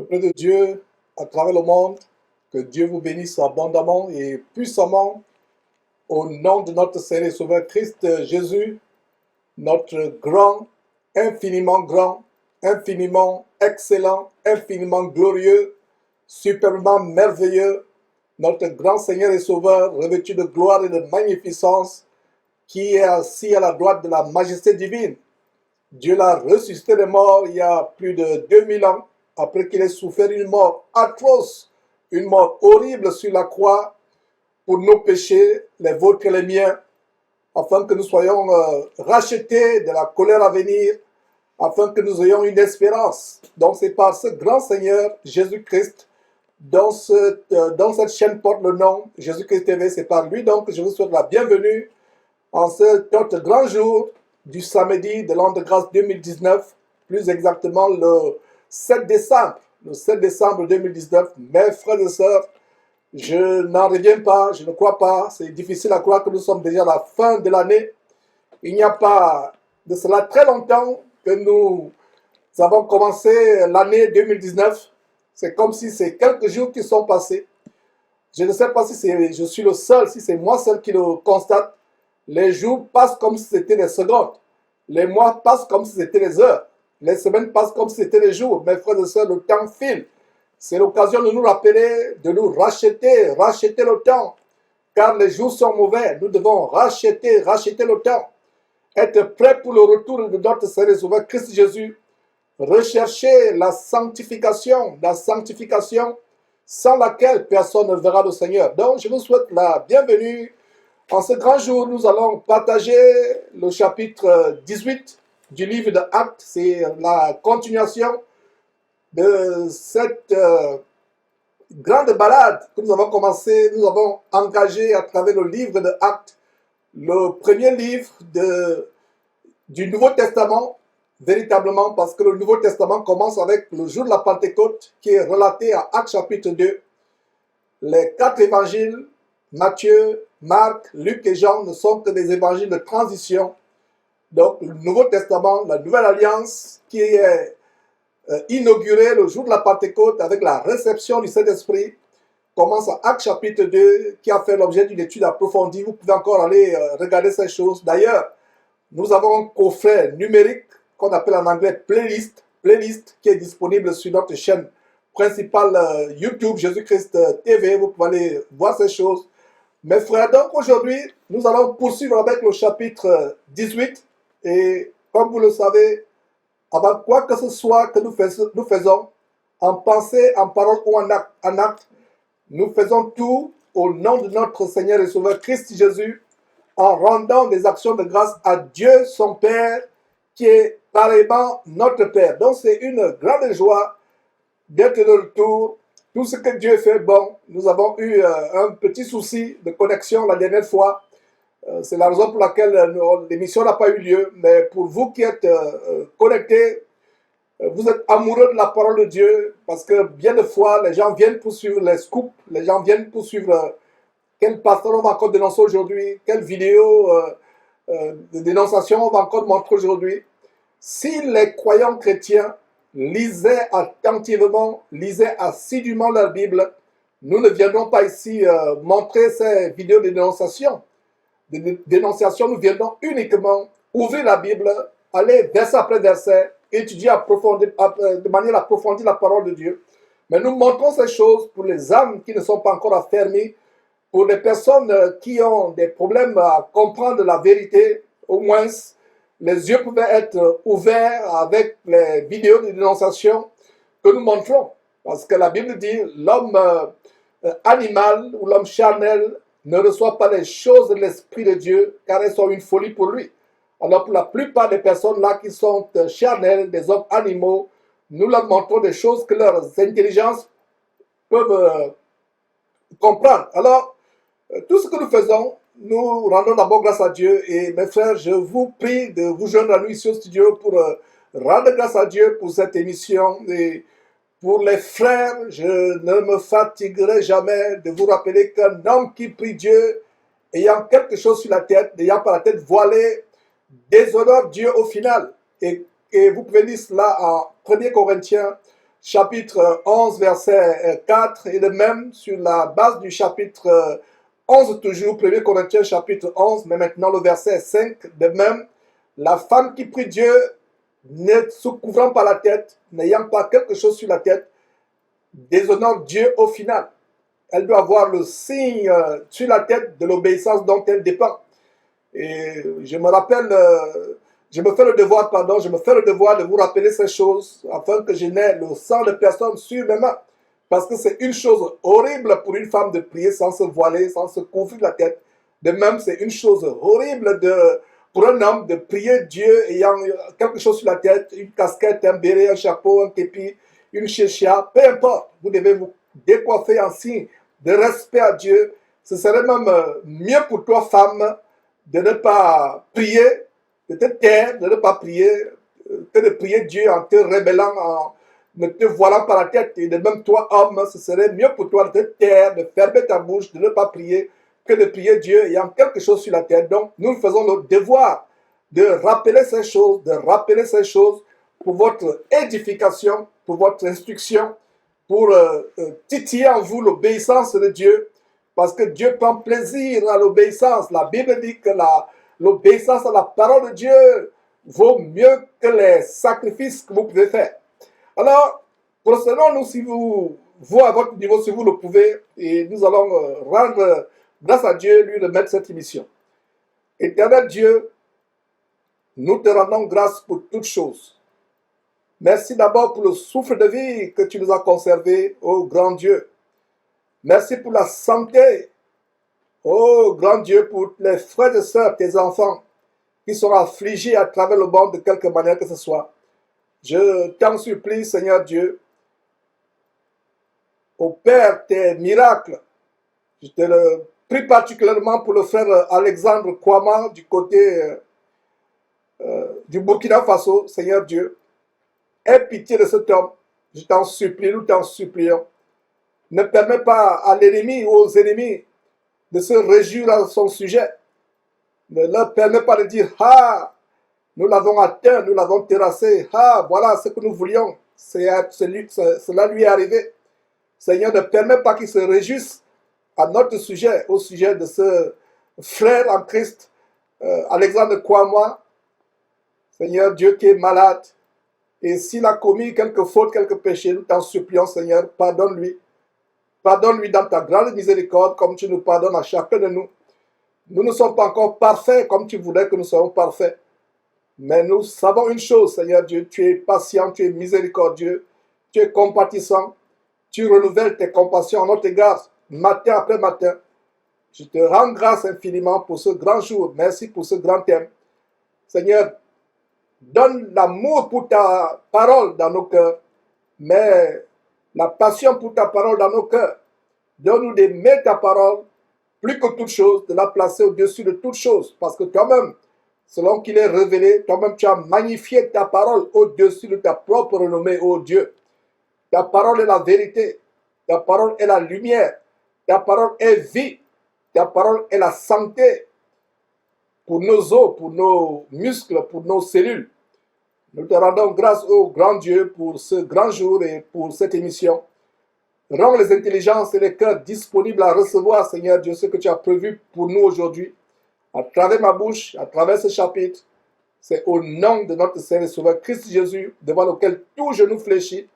Peuple de Dieu à travers le monde, que Dieu vous bénisse abondamment et puissamment au nom de notre Seigneur et Sauveur Christ Jésus, notre grand, infiniment excellent, infiniment glorieux, superbement merveilleux, notre grand Seigneur et Sauveur, revêtu de gloire et de magnificence, qui est assis à la droite de la majesté divine. Dieu l'a ressuscité des morts il y a plus de 2000 ans, après qu'il ait souffert une mort atroce, une mort horrible sur la croix pour nos péchés, les vôtres et les miens, afin que nous soyons rachetés de la colère à venir, afin que nous ayons une espérance. Donc c'est par ce grand Seigneur Jésus-Christ, dans cette chaîne porte le nom Jésus-Christ TV, c'est par lui donc que je vous souhaite la bienvenue en ce grand jour du samedi de l'an de grâce 2019, plus exactement le 7 décembre 2019. Mes frères et sœurs, je n'en reviens pas, je ne crois pas, c'est difficile à croire que nous sommes déjà à la fin de l'année. Il n'y a pas de cela très longtemps que nous avons commencé l'année 2019. C'est comme si c'est quelques jours qui sont passés. Je ne sais pas si je suis le seul, si c'est moi seul qui le constate. Les jours passent comme si c'était des secondes. Les mois passent comme si c'était des heures. Les semaines passent comme si c'était des jours. Mes frères et sœurs, le temps file. C'est l'occasion de nous rappeler, de nous racheter le temps. Car les jours sont mauvais. Nous devons racheter le temps. Être prêt pour le retour de notre Seigneur et Sauveur Christ Jésus. Rechercher la sanctification sans laquelle personne ne verra le Seigneur. Donc, je vous souhaite la bienvenue. En ce grand jour, nous allons partager le chapitre 18 du livre de Actes. C'est la continuation de cette grande balade que nous avons commencé, nous avons engagé à travers le livre de Actes, le premier livre du Nouveau Testament, véritablement, parce que le Nouveau Testament commence avec le jour de la Pentecôte, qui est relaté à Actes chapitre 2. Les 4 évangiles, Matthieu, Marc, Luc et Jean, ne sont que des évangiles de transition. Donc, le Nouveau Testament, la Nouvelle Alliance, qui est inaugurée le jour de la Pentecôte avec la réception du Saint-Esprit, commence à Actes chapitre 2, qui a fait l'objet d'une étude approfondie. Vous pouvez encore aller regarder ces choses. D'ailleurs, nous avons un coffret numérique qu'on appelle en anglais playlist, qui est disponible sur notre chaîne principale YouTube, Jésus-Christ TV. Vous pouvez aller voir ces choses. Mes frères, donc aujourd'hui, nous allons poursuivre avec le chapitre 18. Et comme vous le savez, avant quoi que ce soit que nous faisons, en pensée, en parole ou en acte, nous faisons tout au nom de notre Seigneur et Sauveur Christ Jésus, en rendant des actions de grâce à Dieu, son Père, qui est pareillement notre Père. Donc c'est une grande joie d'être de retour. Tout ce que Dieu fait, bon, nous avons eu un petit souci de connexion la dernière fois. C'est la raison pour laquelle l'émission n'a pas eu lieu. Mais pour vous qui êtes connectés, vous êtes amoureux de la parole de Dieu, parce que bien de fois, les gens viennent pour suivre les scoops, les gens viennent pour suivre quel pasteur on va encore dénoncer aujourd'hui, quelle vidéo de dénonciation on va encore montrer aujourd'hui. Si les croyants chrétiens lisaient attentivement, lisaient assidûment leur Bible, nous ne viendrons pas ici montrer ces vidéos de dénonciation. Nous viendrons uniquement ouvrir la Bible, aller verset après verset, étudier de manière approfondie la parole de Dieu. Mais nous montrons ces choses pour les âmes qui ne sont pas encore affermies, pour les personnes qui ont des problèmes à comprendre la vérité. Au moins, les yeux pouvaient être ouverts avec les vidéos de dénonciation que nous montrons. Parce que la Bible dit, l'homme animal ou l'homme charnel ne reçoit pas les choses de l'Esprit de Dieu, car elles sont une folie pour lui. Alors pour la plupart des personnes là qui sont charnelles, des hommes animaux, nous leur montrons des choses que leurs intelligences peuvent comprendre. Alors, tout ce que nous faisons, nous rendons d'abord grâce à Dieu. Et mes frères, je vous prie de vous joindre à nous ici au studio pour rendre grâce à Dieu pour cette émission. Et pour les frères, je ne me fatiguerai jamais de vous rappeler qu'un homme qui prie Dieu, ayant quelque chose sur la tête, n'ayant pas la tête voilée, déshonore Dieu au final. Et vous pouvez lire cela en 1 Corinthiens, chapitre 11, verset 4, et de même sur la base du chapitre 11 toujours, 1 Corinthiens chapitre 11, mais maintenant le verset 5, de même, la femme qui prie Dieu, ne se couvrant pas la tête, n'ayant pas quelque chose sur la tête, déshonore Dieu au final. Elle doit avoir le signe sur la tête de l'obéissance dont elle dépend. Et je me rappelle, je me fais le devoir de vous rappeler ces choses afin que je n'ai le sang de personne sur mes mains. Parce que c'est une chose horrible pour une femme de prier sans se voiler, sans se couvrir la tête. De même, c'est une chose horrible pour un homme de prier Dieu ayant quelque chose sur la tête, une casquette, un béret, un chapeau, un képi, une chéchia, peu importe. Vous devez vous décoiffer en signe de respect à Dieu. Ce serait même mieux pour toi, femme, de ne pas prier, de te taire, de ne pas prier, que de prier Dieu en te rebellant, en ne te voilant par la tête. Et de même toi, homme, ce serait mieux pour toi de te taire, de fermer ta bouche, de ne pas prier, que de prier Dieu ayant quelque chose sur la tête. Donc, nous faisons notre devoir de rappeler ces choses pour votre édification, pour votre instruction, pour titiller en vous l'obéissance de Dieu, parce que Dieu prend plaisir à l'obéissance. La Bible dit que l'obéissance à la parole de Dieu vaut mieux que les sacrifices que vous pouvez faire. Alors, procédons-nous si vous, à votre niveau, si vous le pouvez, et nous allons rendre grâce à Dieu, lui remettre cette émission. Éternel Dieu, nous te rendons grâce pour toutes choses. Merci d'abord pour le souffle de vie que tu nous as conservé, ô grand Dieu. Merci pour la santé, ô grand Dieu, pour les frères et sœurs, tes enfants, qui sont affligés à travers le monde de quelque manière que ce soit. Je t'en supplie, Seigneur Dieu, opère tes miracles. Je te le prie particulièrement pour le frère Alexandre Kouama du côté du Burkina Faso, Seigneur Dieu. Aie pitié de cet homme. Je t'en supplie, nous t'en supplions. Ne permets pas à l'ennemi ou aux ennemis de se réjouir à son sujet. Ne leur permets pas de dire, ah, nous l'avons atteint, nous l'avons terrassé, ah, voilà ce que nous voulions, cela lui est arrivé. Seigneur, ne permets pas qu'il se réjouisse à notre sujet, au sujet de ce frère en Christ, Alexandre Kouama, Seigneur Dieu qui est malade. Et s'il a commis quelques fautes, quelques péchés, nous t'en supplions, Seigneur, pardonne-lui. Pardonne-lui dans ta grande miséricorde, comme tu nous pardonnes à chacun de nous. Nous ne sommes pas encore parfaits comme tu voudrais que nous soyons parfaits. Mais nous savons une chose, Seigneur Dieu, tu es patient, tu es miséricordieux, tu es compatissant, tu renouvelles tes compassions à notre égard, matin après matin. Je te rends grâce infiniment pour ce grand jour. Merci pour ce grand thème. Seigneur, donne l'amour pour ta parole dans nos cœurs, mais la passion pour ta parole dans nos cœurs. Donne-nous d'aimer ta parole plus que toute chose, de la placer au-dessus de toute chose, parce que toi-même, selon qu'il est révélé, toi-même tu as magnifié ta parole au-dessus de ta propre renommée, ô Dieu. Ta parole est la vérité, ta parole est la lumière, ta parole est vie, ta parole est la santé pour nos os, pour nos muscles, pour nos cellules. Nous te rendons grâce, ô grand Dieu, pour ce grand jour et pour cette émission. Rends les intelligences et les cœurs disponibles à recevoir, Seigneur Dieu, ce que tu as prévu pour nous aujourd'hui, à travers ma bouche, à travers ce chapitre. C'est au nom de notre Seigneur et Sauveur Christ Jésus, devant lequel tout genou fléchit,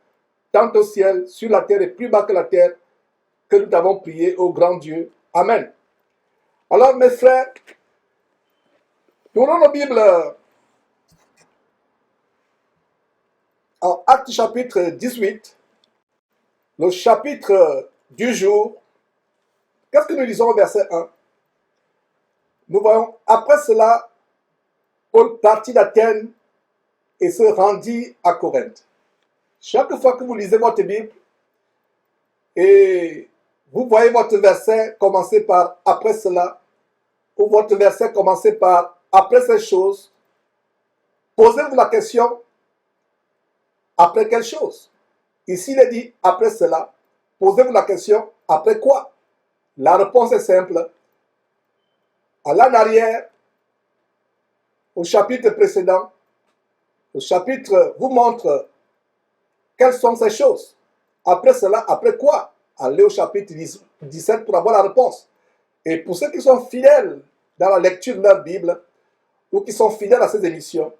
tant au ciel, sur la terre et plus bas que la terre, que nous t'avons prié, ô grand Dieu. Amen. Alors, mes frères, tournons nos Bibles en Actes chapitre 18, le chapitre du jour. Qu'est-ce que nous lisons au verset 1? Nous voyons, après cela, Paul partit d'Athènes et se rendit à Corinthe. Chaque fois que vous lisez votre Bible et vous voyez votre verset commencer par après cela, ou votre verset commencer par après ces choses, posez-vous la question, après quelle chose? Ici, il est dit après cela, posez-vous la question, après quoi? La réponse est simple. Allez en arrière, au chapitre précédent, le chapitre vous montre quelles sont ces choses? Après cela, après quoi? Allez au chapitre 17 pour avoir la réponse. Et pour ceux qui sont fidèles dans la lecture de leur Bible ou qui sont fidèles à ces émissions,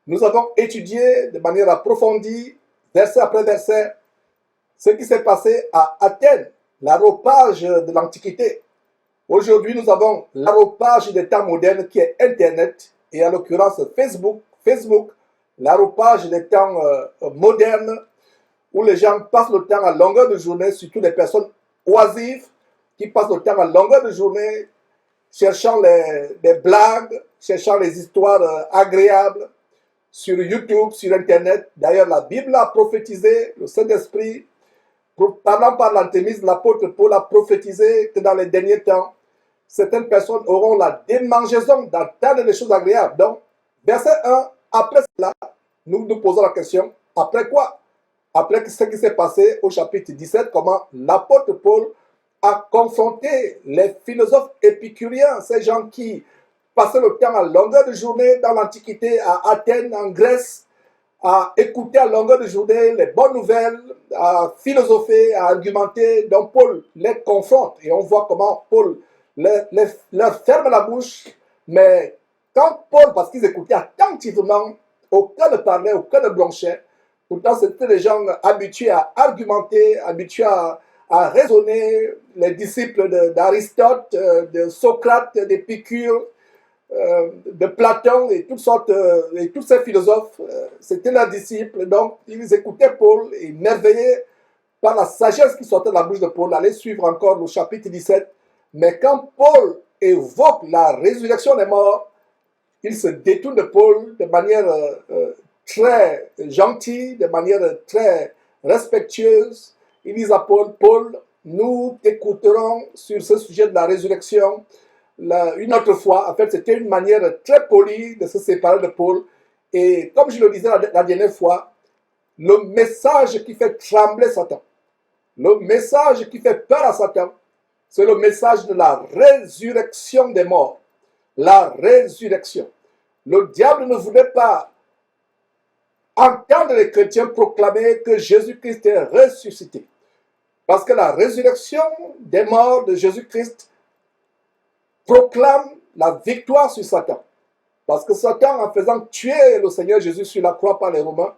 nous avons étudié de manière approfondie, verset après verset, ce qui s'est passé à Athènes, l'aropage de l'Antiquité. Aujourd'hui, nous avons l'aropage des temps modernes qui est Internet et en l'occurrence Facebook, l'aropage des temps modernes où les gens passent le temps à longueur de journée, surtout les personnes oisives qui passent le temps à longueur de journée cherchant les blagues, cherchant les histoires agréables sur YouTube, sur Internet. D'ailleurs, la Bible a prophétisé, le Saint-Esprit, parlant par l'antémisme, l'apôtre Paul a prophétisé que dans les derniers temps, certaines personnes auront la démangeaison d'entendre les choses agréables. Donc, verset 1, après cela, nous nous posons la question, après quoi? Après ce qui s'est passé au chapitre 17, comment l'apôtre Paul a confronté les philosophes épicuriens, ces gens qui passaient le temps à longueur de journée dans l'Antiquité, à Athènes, en Grèce, à écouter à longueur de journée les bonnes nouvelles, à philosopher, à argumenter. Donc Paul les confronte et on voit comment Paul leur ferme la bouche. Mais quand Paul, parce qu'ils écoutaient attentivement, aucun ne parlait, aucun ne blanchait. Pourtant, c'était des gens habitués à argumenter, habitués à raisonner, les disciples d'Aristote, de Socrate, d'Épicure, de Platon et toutes sortes, et tous ces philosophes, c'était leurs disciples. Donc, ils écoutaient Paul et merveillaient par la sagesse qui sortait de la bouche de Paul. Allez suivre encore le chapitre 17. Mais quand Paul évoque la résurrection des morts, il se détourne de Paul de manière très gentille, de manière très respectueuse. Il dit à Paul, Paul, nous t'écouterons sur ce sujet de la résurrection une autre fois. En fait, c'était une manière très polie de se séparer de Paul. Et comme je le disais la dernière fois, le message qui fait trembler Satan, le message qui fait peur à Satan, c'est le message de la résurrection des morts. La résurrection. Le diable ne voulait pas entendre les chrétiens proclamer que Jésus-Christ est ressuscité. Parce que la résurrection des morts de Jésus-Christ proclame la victoire sur Satan. Parce que Satan, en faisant tuer le Seigneur Jésus sur la croix par les Romains,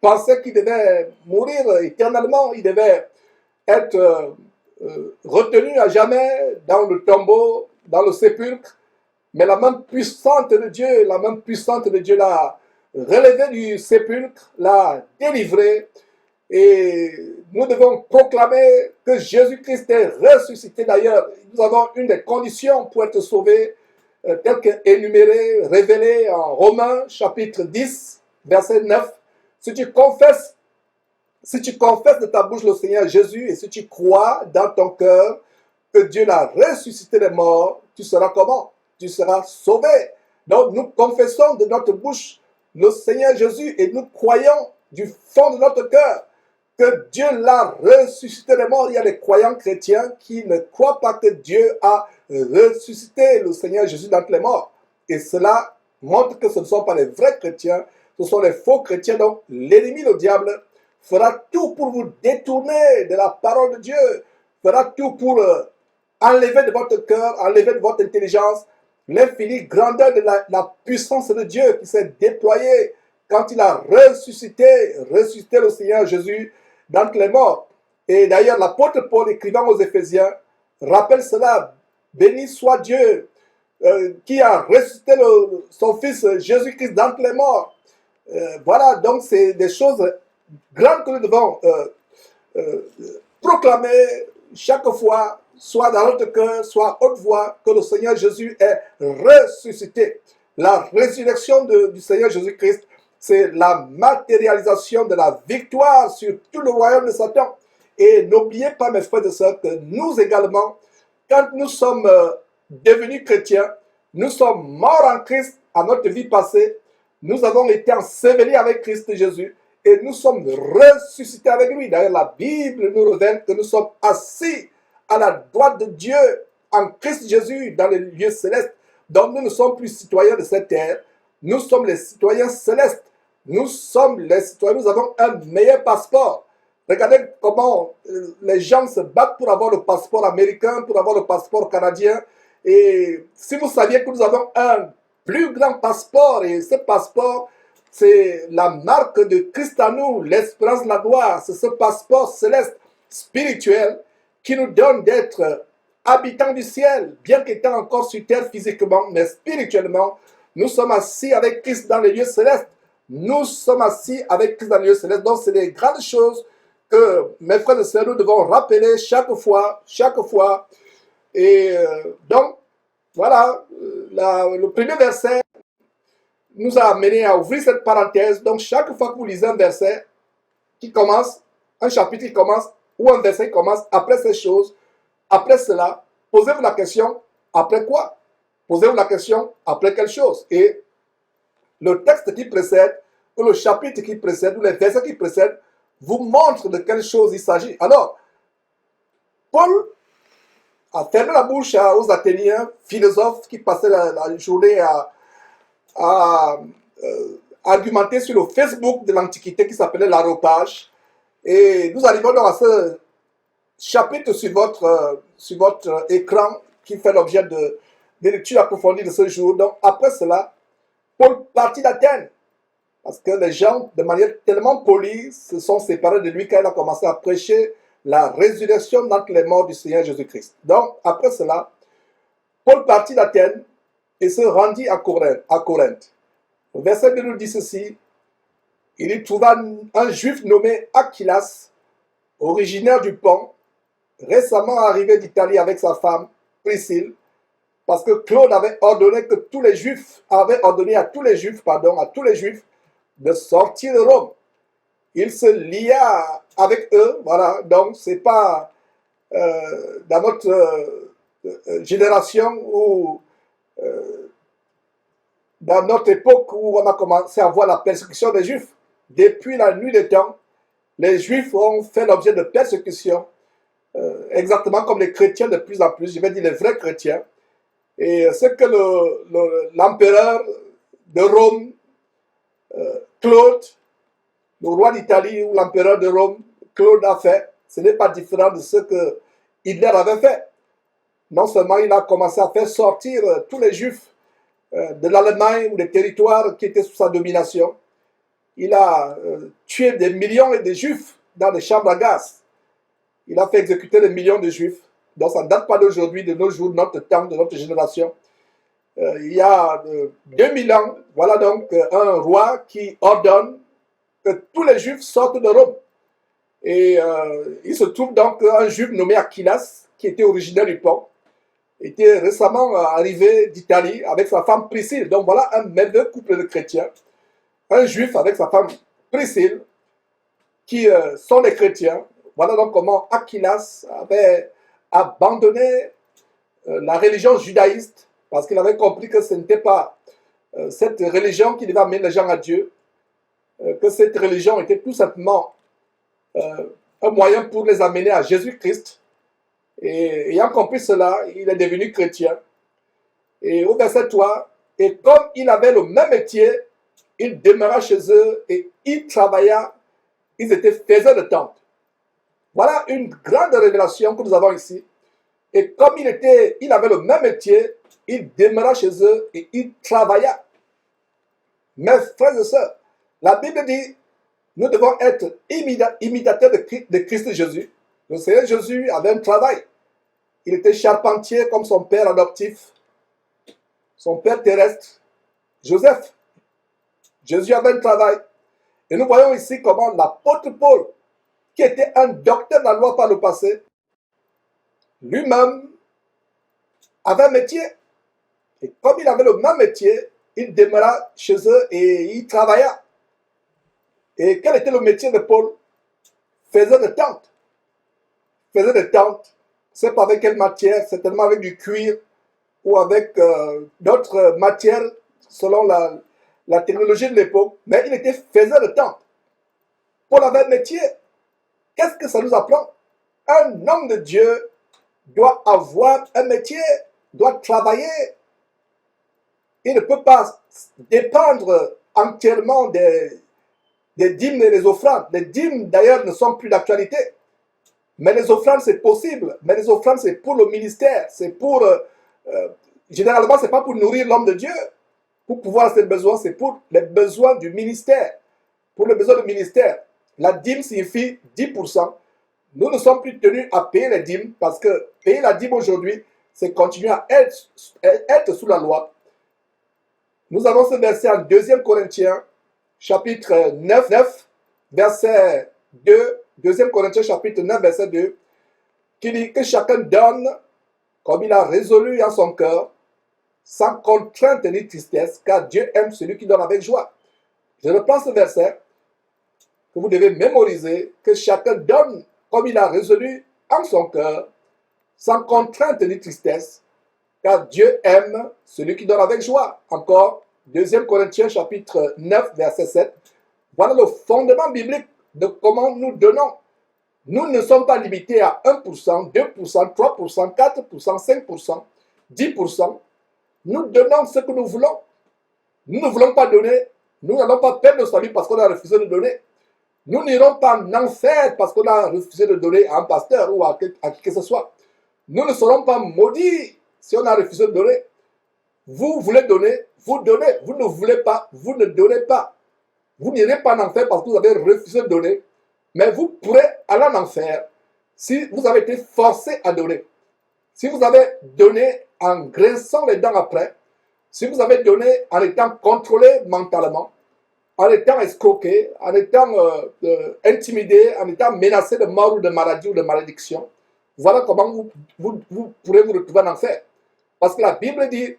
pensait qu'il devait mourir éternellement, il devait être retenu à jamais dans le tombeau, dans le sépulcre. Mais la main puissante de Dieu, l'a relevé du sépulcre, l'a délivré. Et nous devons proclamer que Jésus-Christ est ressuscité. D'ailleurs, nous avons une des conditions pour être sauvés, telle qu'énumérée, révélée en Romains, chapitre 10, verset 9. Si tu confesses de ta bouche le Seigneur Jésus et si tu crois dans ton cœur que Dieu l'a ressuscité des morts, tu seras comment? Tu seras sauvé. Donc nous confessons de notre bouche le Seigneur Jésus et nous croyons du fond de notre cœur que Dieu l'a ressuscité des morts. Il y a des croyants chrétiens qui ne croient pas que Dieu a ressuscité le Seigneur Jésus d'entre les morts. Et cela montre que ce ne sont pas les vrais chrétiens, ce sont les faux chrétiens. Donc l'ennemi, le diable, fera tout pour vous détourner de la parole de Dieu, fera tout pour enlever de votre cœur, enlever de votre intelligence l'infinie grandeur de la puissance de Dieu qui s'est déployée quand il a ressuscité le Seigneur Jésus d'entre les morts. Et d'ailleurs, l'apôtre Paul, écrivant aux Éphésiens, rappelle cela. Béni soit Dieu qui a ressuscité son Fils Jésus-Christ d'entre les morts. Voilà, donc c'est des choses grandes que nous devons proclamer chaque fois, soit dans notre cœur, soit à haute voix, que le Seigneur Jésus est ressuscité. La résurrection du Seigneur Jésus-Christ, c'est la matérialisation de la victoire sur tout le royaume de Satan. Et n'oubliez pas, mes frères et sœurs, que nous également, quand nous sommes devenus chrétiens, nous sommes morts en Christ à notre vie passée, nous avons été ensevelis avec Christ Jésus et nous sommes ressuscités avec lui. D'ailleurs, la Bible nous révèle que nous sommes assis à la droite de Dieu en Christ Jésus dans les lieux célestes. Donc nous ne sommes plus citoyens de cette terre, nous sommes les citoyens célestes. Nous sommes les citoyens, nous avons un meilleur passeport. Regardez comment les gens se battent pour avoir le passeport américain, pour avoir le passeport canadien. Et si vous saviez que nous avons un plus grand passeport, et ce passeport, c'est la marque de Christ à nous, l'espérance de la gloire. C'est ce passeport céleste, spirituel, qui nous donne d'être habitants du ciel, bien qu'étant encore sur terre physiquement, mais spirituellement, nous sommes assis avec Christ dans les lieux célestes. Nous sommes assis avec Christ dans les lieux célestes. Donc, c'est des grandes choses que mes frères et sœurs, nous devons rappeler chaque fois. Et donc, voilà, le premier verset nous a amené à ouvrir cette parenthèse. Donc, chaque fois que vous lisez un verset qui commence, un chapitre qui commence, ou un verset qui commence, après ces choses, après cela, posez-vous la question, après quoi? Posez-vous la question, après quelle chose? Et le texte qui précède, ou le chapitre qui précède, ou les versets qui précèdent, vous montrent de quelle chose il s'agit. Alors, Paul a fermé la bouche aux Athéniens, philosophes qui passaient la journée à argumenter sur le Facebook de l'Antiquité qui s'appelait l'aropage. Et nous arrivons donc à ce chapitre sur votre écran qui fait l'objet de lectures approfondies de ce jour. Donc, après cela, Paul partit d'Athènes. Parce que les gens, de manière tellement polie, se sont séparés de lui quand il a commencé à prêcher la résurrection d'entre les morts du Seigneur Jésus-Christ. Donc, après cela, Paul partit d'Athènes et se rendit à Corinthe. Le verset 2 nous dit ceci. Il y trouva un juif nommé Aquilas, originaire du Pont, récemment arrivé d'Italie avec sa femme, Priscille, parce que Claude avait ordonné à tous les Juifs, de sortir de Rome. Il se lia avec eux, voilà, donc c'est pas dans notre génération ou dans notre époque où on a commencé à voir la persécution des Juifs. Depuis la nuit des temps, les Juifs ont fait l'objet de persécution, exactement comme les chrétiens de plus en plus, je vais dire les vrais chrétiens. Et ce que l'empereur de Rome, Claude, le roi d'Italie ou l'empereur de Rome, Claude a fait, ce n'est pas différent de ce que Hitler avait fait. Non seulement il a commencé à faire sortir tous les Juifs de l'Allemagne ou des territoires qui étaient sous sa domination, il a tué des millions et des Juifs dans des chambres à gaz. Il a fait exécuter des millions de Juifs. Donc ça ne date pas d'aujourd'hui, de nos jours, de notre temps, de notre génération. Il y a 2000 ans, voilà donc un roi qui ordonne que tous les Juifs sortent de Rome. Et il se trouve donc un Juif nommé Aquilas, qui était originaire du Pont, était récemment arrivé d'Italie avec sa femme Priscille. Donc voilà un merveilleux couple de chrétiens. Un Juif avec sa femme Priscille, qui sont des chrétiens. Voilà donc comment Aquilas avait abandonné la religion judaïste, parce qu'il avait compris que ce n'était pas cette religion qui devait amener les gens à Dieu, que cette religion était tout simplement un moyen pour les amener à Jésus-Christ. Et ayant compris cela, il est devenu chrétien. Et au verset 3, et comme il avait le même métier, il demeura chez eux et il travailla, ils étaient faiseurs de tentes. Voilà une grande révélation que nous avons ici. Et comme il avait le même métier, il demeura chez eux et il travailla. Mes frères et sœurs, la Bible dit, nous devons être imitateurs de Christ Jésus. Le Seigneur Jésus avait un travail. Il était charpentier comme son père adoptif, son père terrestre, Joseph. Jésus avait un travail. Et nous voyons ici comment l'apôtre Paul, qui était un docteur de la loi par le passé, lui-même avait un métier. Et comme il avait le même métier, il demeura chez eux et il travailla. Et quel était le métier de Paul? Faisait des tentes. Faisait des tentes. C'est pas avec quelle matière, certainement avec du cuir ou avec d'autres matières selon la technologie de l'époque. Mais il était faiseur de tentes. Paul avait un métier. Qu'est-ce que ça nous apprend? Un homme de Dieu doit avoir un métier, doit travailler. Il ne peut pas dépendre entièrement des dîmes et des offrandes. Les dîmes, d'ailleurs, ne sont plus d'actualité. Mais les offrandes, c'est possible. Mais les offrandes, c'est pour le ministère. C'est pour... généralement, ce n'est pas pour nourrir l'homme de Dieu. Pour pouvoir avoir ses besoins, c'est pour les besoins du ministère. Pour les besoins du ministère. La dîme signifie 10%. Nous ne sommes plus tenus à payer les dîmes parce que payer la dîme aujourd'hui, c'est continuer à être sous la loi. Nous avons ce verset en 2 Corinthiens, chapitre 9, verset 2. 2 Corinthiens, chapitre 9, verset 2, qui dit que chacun donne comme il a résolu en son cœur, sans contrainte ni tristesse, car Dieu aime celui qui donne avec joie. Je reprends ce verset que vous devez mémoriser, que chacun donne comme il a résolu en son cœur, sans contrainte ni tristesse, car Dieu aime celui qui donne avec joie. Encore, 2 Corinthiens chapitre 9, verset 7. Voilà le fondement biblique de comment nous donnons. Nous ne sommes pas limités à 1%, 2%, 3%, 4%, 5%, 10%. Nous donnons ce que nous voulons. Nous ne voulons pas donner. Nous n'allons pas perdre nos salut parce qu'on a refusé de donner. Nous n'irons pas en enfer parce qu'on a refusé de donner à un pasteur ou à qui que ce soit. Nous ne serons pas maudits si on a refusé de donner. Vous voulez donner, vous donnez. Vous ne voulez pas, vous ne donnez pas. Vous n'irez pas en enfer parce que vous avez refusé de donner. Mais vous pourrez aller en enfer si vous avez été forcé à donner. Si vous avez donné en grinçant les dents après, si vous avez donné en étant contrôlé mentalement, en étant escroqué, en étant intimidé, en étant menacé de mort ou de maladie ou de malédiction, voilà comment vous pourrez vous retrouver en enfer. Parce que la Bible dit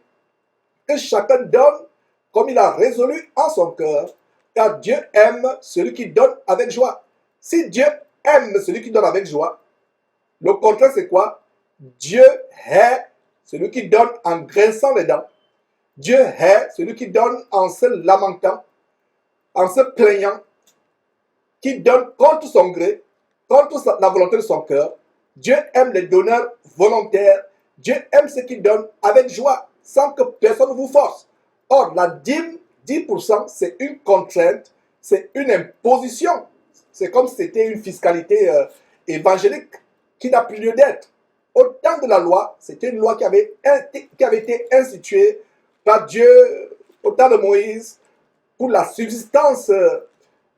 que chacun donne comme il a résolu en son cœur, car Dieu aime celui qui donne avec joie. Si Dieu aime celui qui donne avec joie, le contraire c'est quoi? Dieu hait celui qui donne en grinçant les dents. Dieu hait celui qui donne en se lamentant, en se plaignant, qui donne contre son gré, contre la volonté de son cœur. Dieu aime les donneurs volontaires. Dieu aime ceux qui donnent avec joie, sans que personne ne vous force. Or, la dîme, 10%, c'est une contrainte, c'est une imposition. C'est comme si c'était une fiscalité évangélique qui n'a plus lieu d'être. Au temps de la loi, c'était une loi qui avait été instituée par Dieu au temps de Moïse pour la subsistance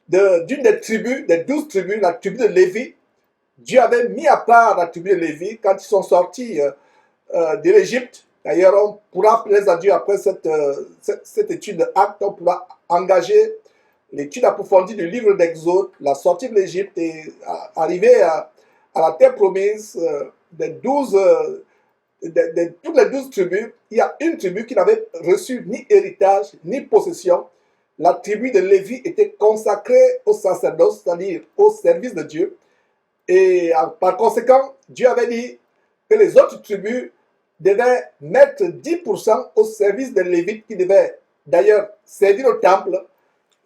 d'une des tribus, des 12 tribus, la tribu de Lévi. Dieu avait mis à part la tribu de Lévi quand ils sont sortis de l'Égypte. D'ailleurs, on pourra plaire à Dieu après cette étude de Actes, on pourra engager l'étude approfondie du livre d'Exode, la sortie de l'Égypte et arriver à la terre promise toutes les 12 tribus. Il y a une tribu qui n'avait reçu ni héritage ni possession. La tribu de Lévi était consacrée au sacerdoce, c'est-à-dire au service de Dieu. Et par conséquent, Dieu avait dit que les autres tribus devaient mettre 10% au service des Lévites qui devaient d'ailleurs servir au temple.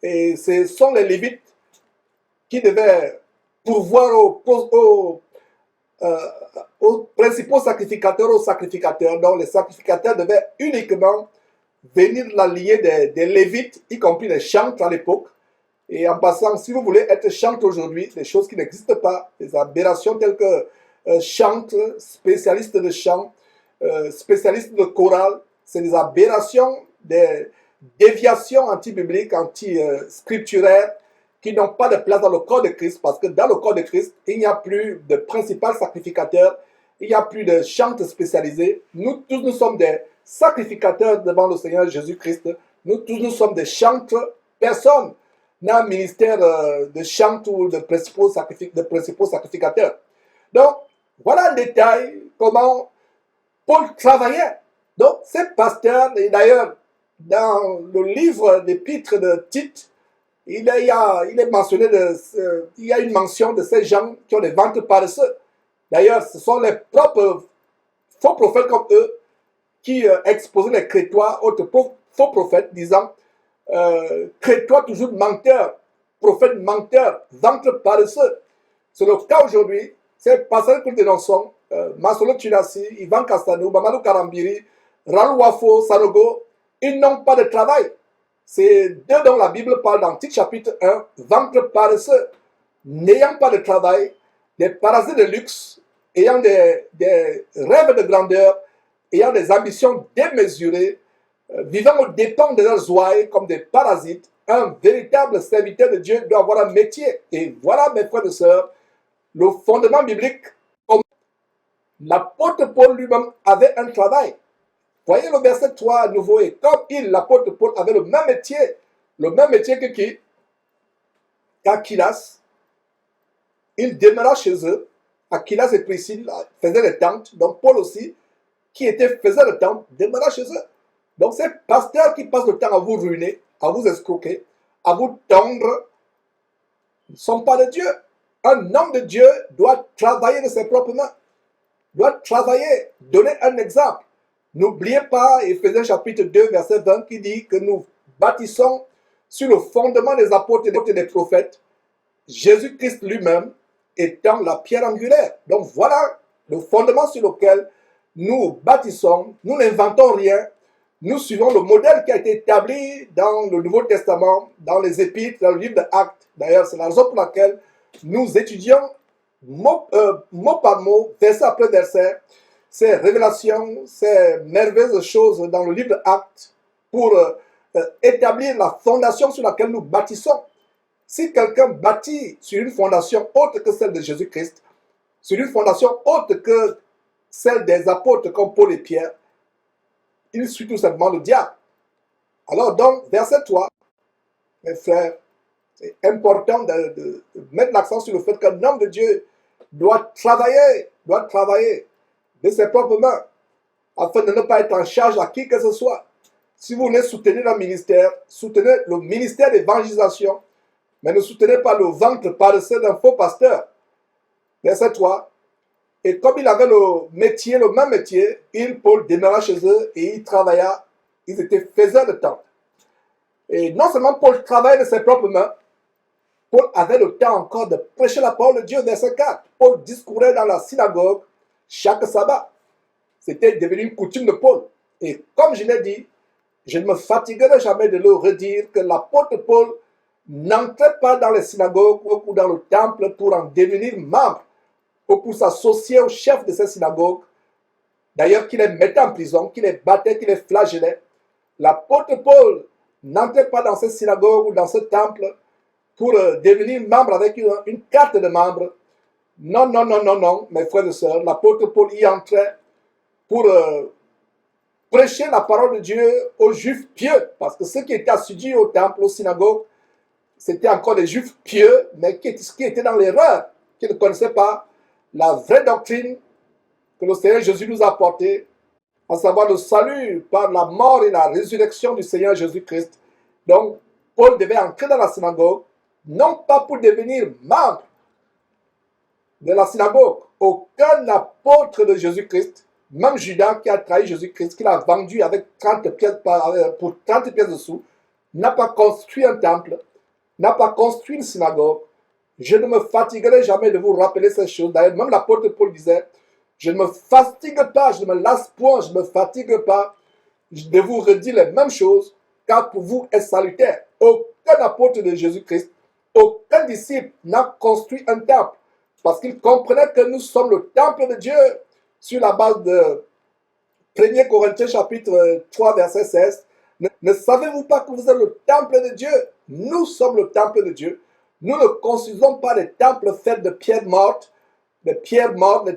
Et ce sont les Lévites qui devaient pourvoir aux principaux sacrificateurs, aux sacrificateurs. Donc les sacrificateurs devaient uniquement venir de la lignée des Lévites, y compris les chantres à l'époque. Et en passant, si vous voulez être chantre aujourd'hui, des choses qui n'existent pas, des aberrations telles que chantre, spécialiste de chant, spécialiste de chorale, c'est des aberrations, des déviations anti-bibliques, anti-scripturaires, qui n'ont pas de place dans le corps de Christ, parce que dans le corps de Christ, il n'y a plus de principal sacrificateur, il n'y a plus de chantres spécialisés. Nous tous, nous sommes des sacrificateurs devant le Seigneur Jésus-Christ. Nous tous, nous sommes des chantres. Personne n'a un ministère de chantre ou de principaux sacrificateurs. Donc, voilà en détail comment Paul travaillait. Donc, ces pasteurs, et d'ailleurs, dans le livre d'épître de Tite, il est mentionné il y a une mention de ces gens qui ont des ventres paresseux. D'ailleurs, ce sont les propres faux prophètes comme eux qui exposaient les crétois, autres faux prophètes, disant crétois toujours menteur, prophète menteur, ventre paresseux. C'est le cas aujourd'hui. Ces pasteurs que nous dénonçons, Masolo Tunasi, Ivan Kastanou, Mamadou Karambiri, Ralou Wafo, Sanogo, ils n'ont pas de travail. C'est d'eux dont la Bible parle dans Tite chapitre 1, ventre paresseux, n'ayant pas de travail, des parasites de luxe, ayant des rêves de grandeur, ayant des ambitions démesurées, vivant aux dépens de leurs ouailles comme des parasites. Un véritable serviteur de Dieu doit avoir un métier. Et voilà, mes frères et sœurs, le fondement biblique. L'apôtre Paul lui-même avait un travail. Voyez le verset 3 à nouveau. Et comme l'apôtre Paul avait le même métier que qui? Qu'Aquilas, il demeura chez eux. Aquilas et Priscille faisaient les tentes. Donc Paul aussi, faisait le temple, demeura chez eux. Donc ces pasteurs qui passent le temps à vous ruiner, à vous escroquer, à vous tendre, ne sont pas de Dieu. Un homme de Dieu doit travailler de ses propres mains, doit travailler, donner un exemple. N'oubliez pas Éphésiens chapitre 2, verset 20 qui dit que nous bâtissons sur le fondement des apôtres et des prophètes, Jésus-Christ lui-même étant la pierre angulaire. Donc voilà le fondement sur lequel nous bâtissons, nous n'inventons rien, nous suivons le modèle qui a été établi dans le Nouveau Testament, dans les Épîtres, dans le livre de Actes. D'ailleurs, c'est la raison pour laquelle nous étudions mot par mot, verset après verset, ces révélations, ces merveilleuses choses dans le livre de Actes pour établir la fondation sur laquelle nous bâtissons. Si quelqu'un bâtit sur une fondation autre que celle de Jésus-Christ, sur une fondation autre que celle des apôtres comme Paul et Pierre, il suit tout simplement le diable. Alors donc, verset 3, mes frères, c'est important de mettre l'accent sur le fait qu'un homme de Dieu doit travailler de ses propres mains, afin de ne pas être en charge à qui que ce soit. Si vous voulez soutenir un ministère, soutenez le ministère d'évangélisation, mais ne soutenez pas le ventre paresseux d'un faux pasteur. Verset 3. Et comme il avait le même métier, Paul demeura chez eux et il travailla. Ils étaient faiseurs de tentes. Et non seulement Paul travaillait de ses propres mains, Paul avait le temps encore de prêcher la parole de Dieu. Verset 4. Paul discourait dans la synagogue chaque sabbat. C'était devenu une coutume de Paul. Et comme je l'ai dit, je ne me fatiguerai jamais de le redire que l'apôtre Paul n'entrait pas dans les synagogues ou dans le temple pour en devenir membre ou pour s'associer au chef de ces synagogues. D'ailleurs, qu'il les mettait en prison, qu'il les battait, qu'il les flagellait. L'apôtre Paul n'entrait pas dans ces synagogues ou dans ce temple pour devenir membre avec une carte de membre. Non, non, non, non, non, mes frères et sœurs. L'apôtre Paul y entrait pour prêcher la parole de Dieu aux Juifs pieux. Parce que ceux qui étaient assidus au temple, aux synagogues, c'était encore des Juifs pieux, mais qui étaient dans l'erreur, qui ne connaissaient pas la vraie doctrine que le Seigneur Jésus nous a apportée, à savoir le salut par la mort et la résurrection du Seigneur Jésus-Christ. Donc, Paul devait entrer dans la synagogue, non pas pour devenir membre de la synagogue. Aucun apôtre de Jésus-Christ, même Judas qui a trahi Jésus-Christ, qui l'a vendu avec 30 pièces pour 30 pièces de sous, n'a pas construit un temple, n'a pas construit une synagogue. Je ne me fatiguerai jamais de vous rappeler ces choses. D'ailleurs, même l'apôtre Paul disait, je ne me fatigue pas, je ne me lasse point, je ne me fatigue pas de vous redire les mêmes choses, car pour vous est salutaire. Aucun apôtre de Jésus-Christ, aucun disciple n'a construit un temple, parce qu'il comprenait que nous sommes le temple de Dieu, sur la base de 1 Corinthiens chapitre 3, verset 16. Ne savez-vous pas que vous êtes le temple de Dieu? Nous sommes le temple de Dieu. Nous ne construisons pas des temples faits de pierres mortes, des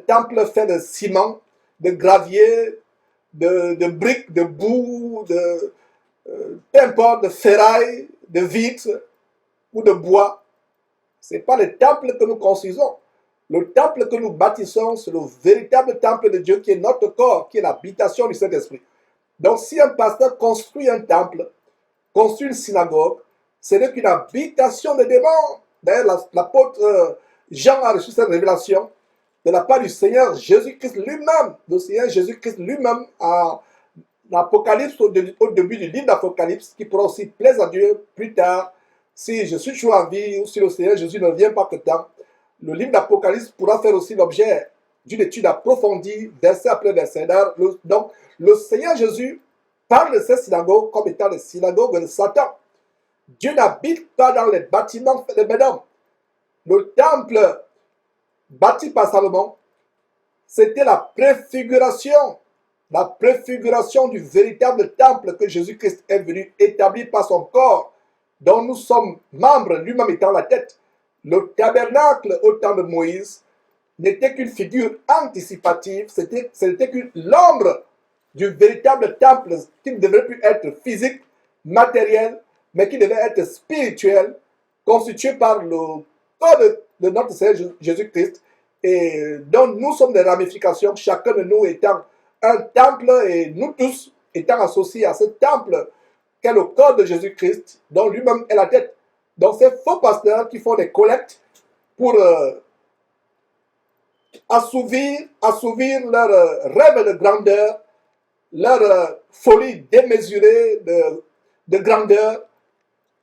temples faits de ciment, de gravier, de briques, de boue, peu importe, de ferraille, de vitres ou de bois. Ce n'est pas les temples que nous construisons. Le temple que nous bâtissons, c'est le véritable temple de Dieu qui est notre corps, qui est l'habitation du Saint-Esprit. Donc si un pasteur construit un temple, construit une synagogue, ce n'est qu'une habitation de démons. D'ailleurs, l'apôtre Jean a reçu cette révélation de la part du Seigneur Jésus-Christ lui-même. Le Seigneur Jésus-Christ lui-même, à l'Apocalypse, au début du livre d'Apocalypse, qui pourra aussi plaire à Dieu plus tard, si je suis toujours en vie ou si le Seigneur Jésus ne vient pas que tant. Le livre d'Apocalypse pourra faire aussi l'objet d'une étude approfondie, verset après verset. Donc, le Seigneur Jésus parle de ces synagogues comme étant les synagogues de Satan. Dieu n'habite pas dans les bâtiments faits de main d'homme. Le temple bâti par Salomon, c'était la préfiguration du véritable temple que Jésus-Christ est venu établir par son corps, dont nous sommes membres, lui-même étant la tête. Le tabernacle au temps de Moïse n'était qu'une figure anticipative, c'était qu'une l'ombre du véritable temple qui ne devait plus être physique, matériel, mais qui devait être spirituel, constitué par le corps de notre Seigneur Jésus-Christ, et dont nous sommes des ramifications, chacun de nous étant un temple, et nous tous étant associés à ce temple qu'est le corps de Jésus-Christ, dont lui-même est la tête. Donc ces faux pasteurs qui font des collectes pour assouvir leur rêve de grandeur, leur folie démesurée de grandeur,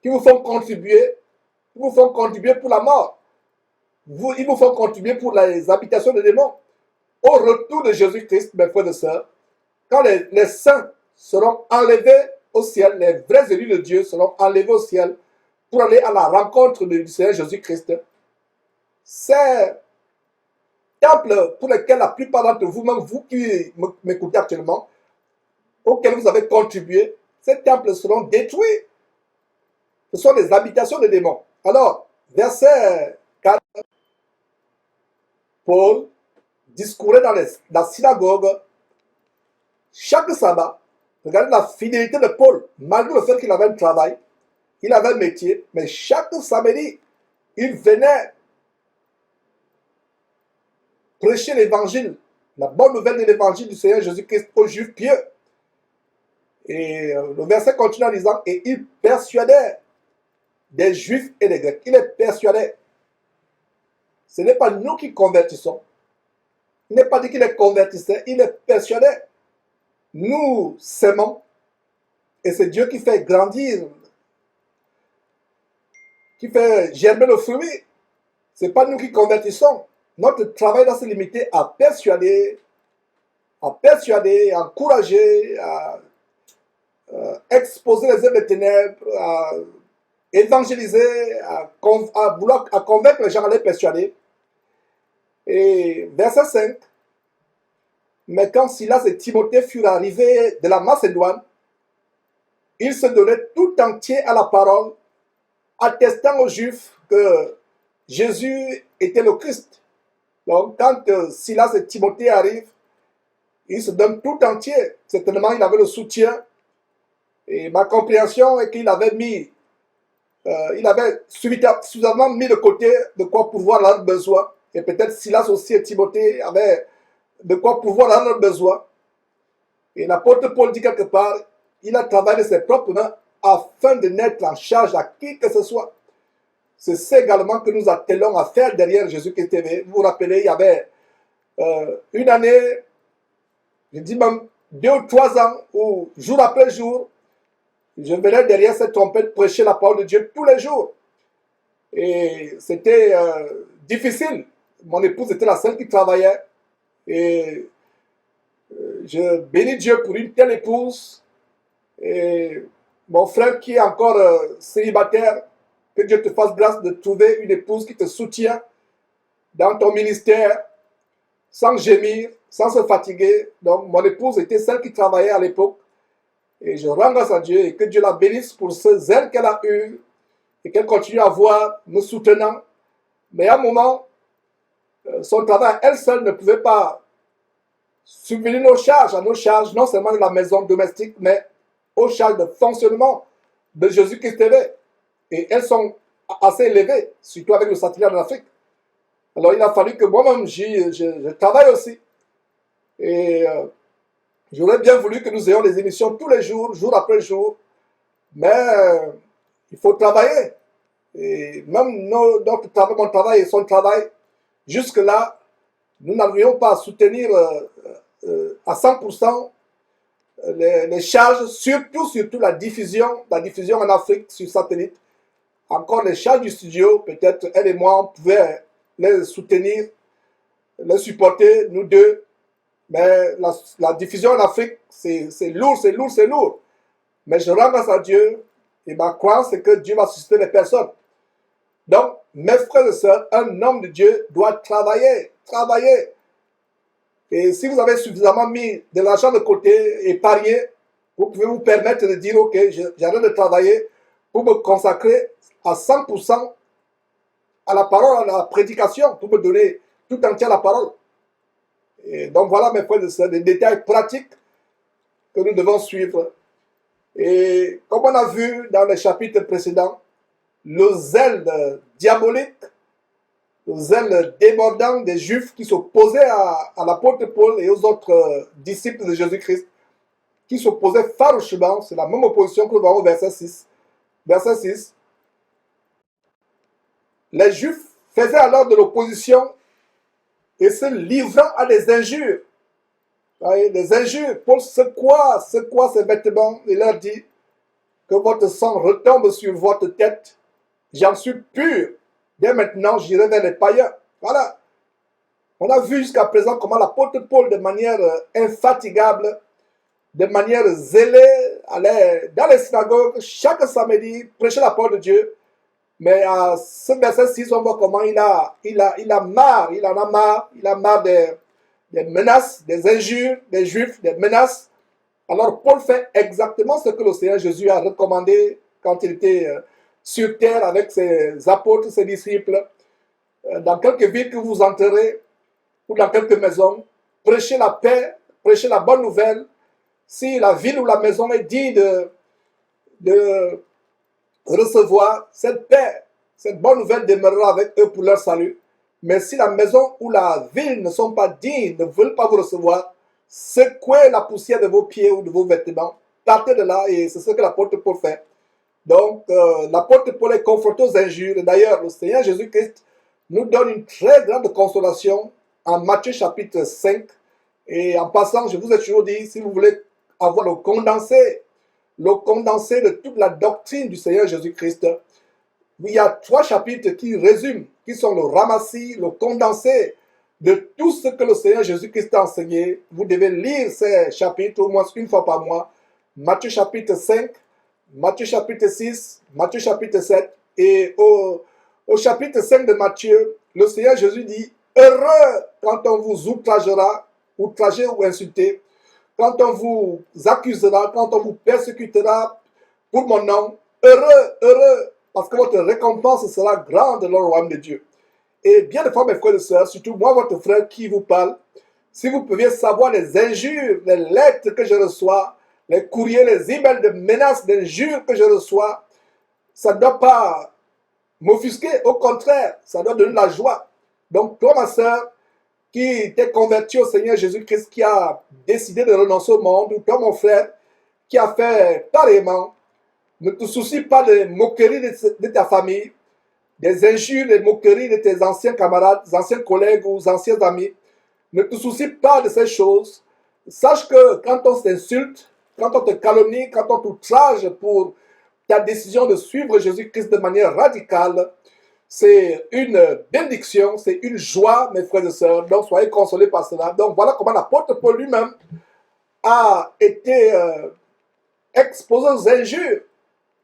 qui vous font contribuer pour la mort. Ils vous font contribuer pour les habitations des démons. Au retour de Jésus-Christ, mes frères et sœurs, quand les saints seront enlevés au ciel, les vrais élus de Dieu seront enlevés au ciel pour aller à la rencontre du Seigneur Jésus-Christ, ces temples pour lesquels la plupart d'entre vous, même vous qui m'écoutez actuellement, auxquels vous avez contribué, ces temples seront détruits. Ce sont des habitations de démons. Alors, verset 4, Paul discourait dans la synagogue chaque sabbat. Regardez la fidélité de Paul, malgré le fait qu'il avait un travail, il avait un métier, mais chaque samedi, il venait prêcher l'évangile, la bonne nouvelle de l'évangile du Seigneur Jésus-Christ aux Juifs pieux. Et le verset continue en disant, et il persuadait des Juifs et des Grecs. Il est persuadé. Ce n'est pas nous qui convertissons. Il n'est pas dit qu'il les convertissait, il est persuadé. Nous s'aimons et c'est Dieu qui fait grandir, qui fait germer le fruit. Ce n'est pas nous qui convertissons. Notre travail doit se limiter à persuader, à encourager, à exposer les œuvres des ténèbres, à évangéliser, à convaincre les gens à les persuader. Et verset 5, mais quand Silas et Timothée furent arrivés de la Macédoine, ils se donnaient tout entier à la parole, attestant aux Juifs que Jésus était le Christ. Donc quand Silas et Timothée arrivent, ils se donnent tout entier. Certainement, il avait le soutien. Et ma compréhension est qu'il avait il avait suffisamment mis de côté de quoi pouvoir leurs besoins. Et peut-être Silas aussi et Timothée avaient de quoi pouvoir leurs besoins. Et l'apôtre Paul dit quelque part, il a travaillé de ses propres mains afin de n'être en charge à qui que ce soit. C'est ça également que nous attelons à faire derrière Jésus-Christ. Vous vous rappelez, il y avait une année, je dis même 2 ou 3 ans, où jour après jour, je venais derrière cette trompette prêcher la parole de Dieu tous les jours. Et c'était difficile. Mon épouse était la seule qui travaillait. Et je bénis Dieu pour une telle épouse. Et mon frère qui est encore célibataire, que Dieu te fasse grâce de trouver une épouse qui te soutient dans ton ministère, sans gémir, sans se fatiguer. Donc mon épouse était celle qui travaillait à l'époque. Et je rends grâce à Dieu et que Dieu la bénisse pour ce zèle qu'elle a eu et qu'elle continue à avoir, nous soutenant. Mais à un moment, son travail, elle seule ne pouvait pas subvenir à nos charges, non seulement de la maison domestique, mais aux charges de fonctionnement de Jésus-Christ TV. Et elles sont assez élevées, surtout avec le satellite de l'Afrique. Alors il a fallu que moi-même, je travaille aussi. Et j'aurais bien voulu que nous ayons des émissions tous les jours, jour après jour, mais il faut travailler. Et même mon travail et son travail, jusque-là, nous n'arrivions pas à soutenir à 100% les charges, surtout la diffusion en Afrique sur satellite. Encore les charges du studio, peut-être elle et moi, on pouvait les soutenir, les supporter, nous deux. Mais la diffusion en Afrique, c'est lourd. Mais je rends grâce à Dieu Et ma croyance, c'est que Dieu va susciter les personnes. Donc, mes frères et sœurs, un homme de Dieu doit travailler, travailler. Et si vous avez suffisamment mis de l'argent de côté, épargné, vous pouvez vous permettre de dire, ok, j'arrête de travailler pour me consacrer à 100% à la parole, à la prédication, pour me donner tout entier à la parole. Et donc voilà, mes frères et sœurs, des détails pratiques que nous devons suivre. Et comme on a vu dans les chapitres précédents, le zèle diabolique, le zèle débordant des Juifs qui s'opposaient à l'apôtre Paul et aux autres disciples de Jésus-Christ, qui s'opposaient farouchement, c'est la même opposition que nous voyons au verset 6. Verset 6. Les Juifs faisaient alors de l'opposition et se livrant à des injures. Des injures. Paul secoua ses vêtements et leur dit que votre sang retombe sur votre tête. J'en suis pur. Dès maintenant, j'irai vers les païens. Voilà. On a vu jusqu'à présent comment l'apôtre Paul, de manière infatigable, de manière zélée, allait dans les synagogues chaque samedi prêcher la parole de Dieu. Mais à ce verset 6, on voit comment il en a marre des menaces, des injures des Juifs, des menaces. Alors Paul fait exactement ce que le Seigneur Jésus a recommandé quand il était sur terre avec ses apôtres, ses disciples. Dans quelques villes que vous entrerez, ou dans quelques maisons, prêchez la paix, prêchez la bonne nouvelle. Si la ville ou la maison est digne de recevoir cette paix, cette bonne nouvelle demeurera avec eux pour leur salut. Mais si la maison ou la ville ne sont pas dignes, ne veulent pas vous recevoir, secouez la poussière de vos pieds ou de vos vêtements, partez de là, et c'est ce que l'apôtre Paul fait. Donc, l'apôtre Paul est confronté aux injures. Et d'ailleurs, le Seigneur Jésus-Christ nous donne une très grande consolation en Matthieu chapitre 5. Et en passant, je vous ai toujours dit, si vous voulez avoir le condensé de toute la doctrine du Seigneur Jésus-Christ, il y a 3 chapitres qui résument, qui sont le ramassis, le condensé de tout ce que le Seigneur Jésus-Christ a enseigné. Vous devez lire ces chapitres au moins une fois par mois. Matthieu chapitre 5, Matthieu chapitre 6, Matthieu chapitre 7. Et au chapitre 5 de Matthieu, le Seigneur Jésus dit, heureux quand on vous outragera, outragé ou insulté, quand on vous accusera, quand on vous persécutera pour mon nom, heureux, heureux, parce que votre récompense sera grande dans le royaume de Dieu. Et bien des fois, mes frères et sœurs, surtout moi, votre frère qui vous parle, si vous pouviez savoir les injures, les lettres que je reçois, les courriers, les emails de menaces, d'injures que je reçois, ça ne doit pas m'offusquer. Au contraire, ça doit donner de la joie. Donc, toi, ma sœur, qui t'es converti au Seigneur Jésus-Christ, qui a décidé de renoncer au monde, ou toi, mon frère, qui a fait pareillement, ne te soucie pas des moqueries de ta famille, des injures, des moqueries de tes anciens camarades, anciens collègues ou anciens amis. Ne te soucie pas de ces choses. Sache que quand on t'insulte, quand on te calomnie, quand on t'outrage pour ta décision de suivre Jésus-Christ de manière radicale, c'est une bénédiction, c'est une joie, mes frères et sœurs. Donc, soyez consolés par cela. Donc, voilà comment l'apôtre Paul lui-même a été exposé aux injures.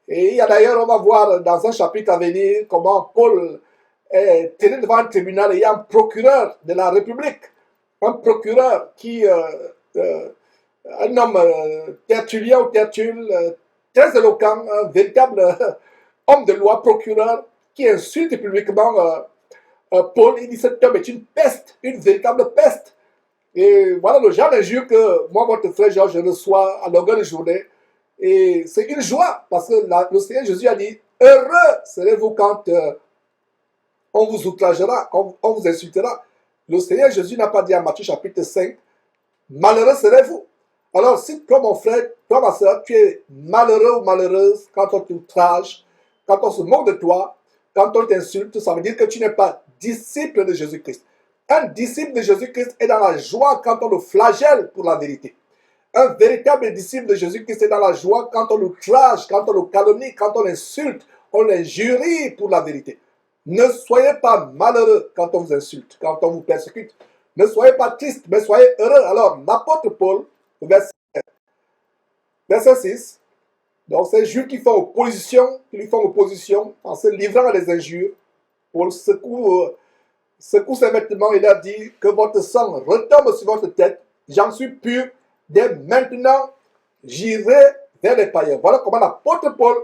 Et il y a d'ailleurs, on va voir dans un chapitre à venir, comment Paul est tenu devant un tribunal et il y a un procureur de la République. Un procureur qui, un homme tertullien ou tertulle, très éloquent, un véritable homme de loi, procureur, qui insulte publiquement Paul. Il dit cet homme est une peste, une véritable peste. Et voilà le genre d'injure que moi, votre frère Georges, je reçois à longueur de journée. Et c'est une joie parce que le Seigneur Jésus a dit, heureux serez-vous quand on vous outragera, on vous insultera. Le Seigneur Jésus n'a pas dit à Matthieu chapitre 5, malheureux serez-vous. Alors si toi mon frère, toi ma soeur, tu es malheureux ou malheureuse quand on t'outrage, quand on se moque de toi, quand on t'insulte, ça veut dire que tu n'es pas disciple de Jésus-Christ. Un disciple de Jésus-Christ est dans la joie quand on le flagelle pour la vérité. Un véritable disciple de Jésus-Christ est dans la joie quand on l'outrage, quand on le calomnie, quand on l'insulte, on l'injurie pour la vérité. Ne soyez pas malheureux quand on vous insulte, quand on vous persécute. Ne soyez pas triste, mais soyez heureux. Alors, l'apôtre Paul, verset 6, Donc, ces Juifs qui lui font opposition en se livrant à des injures, pour secouer ses vêtements, il a dit que votre sang retombe sur votre tête. J'en suis pur. Dès maintenant, j'irai vers les païens. Voilà comment l'apôtre Paul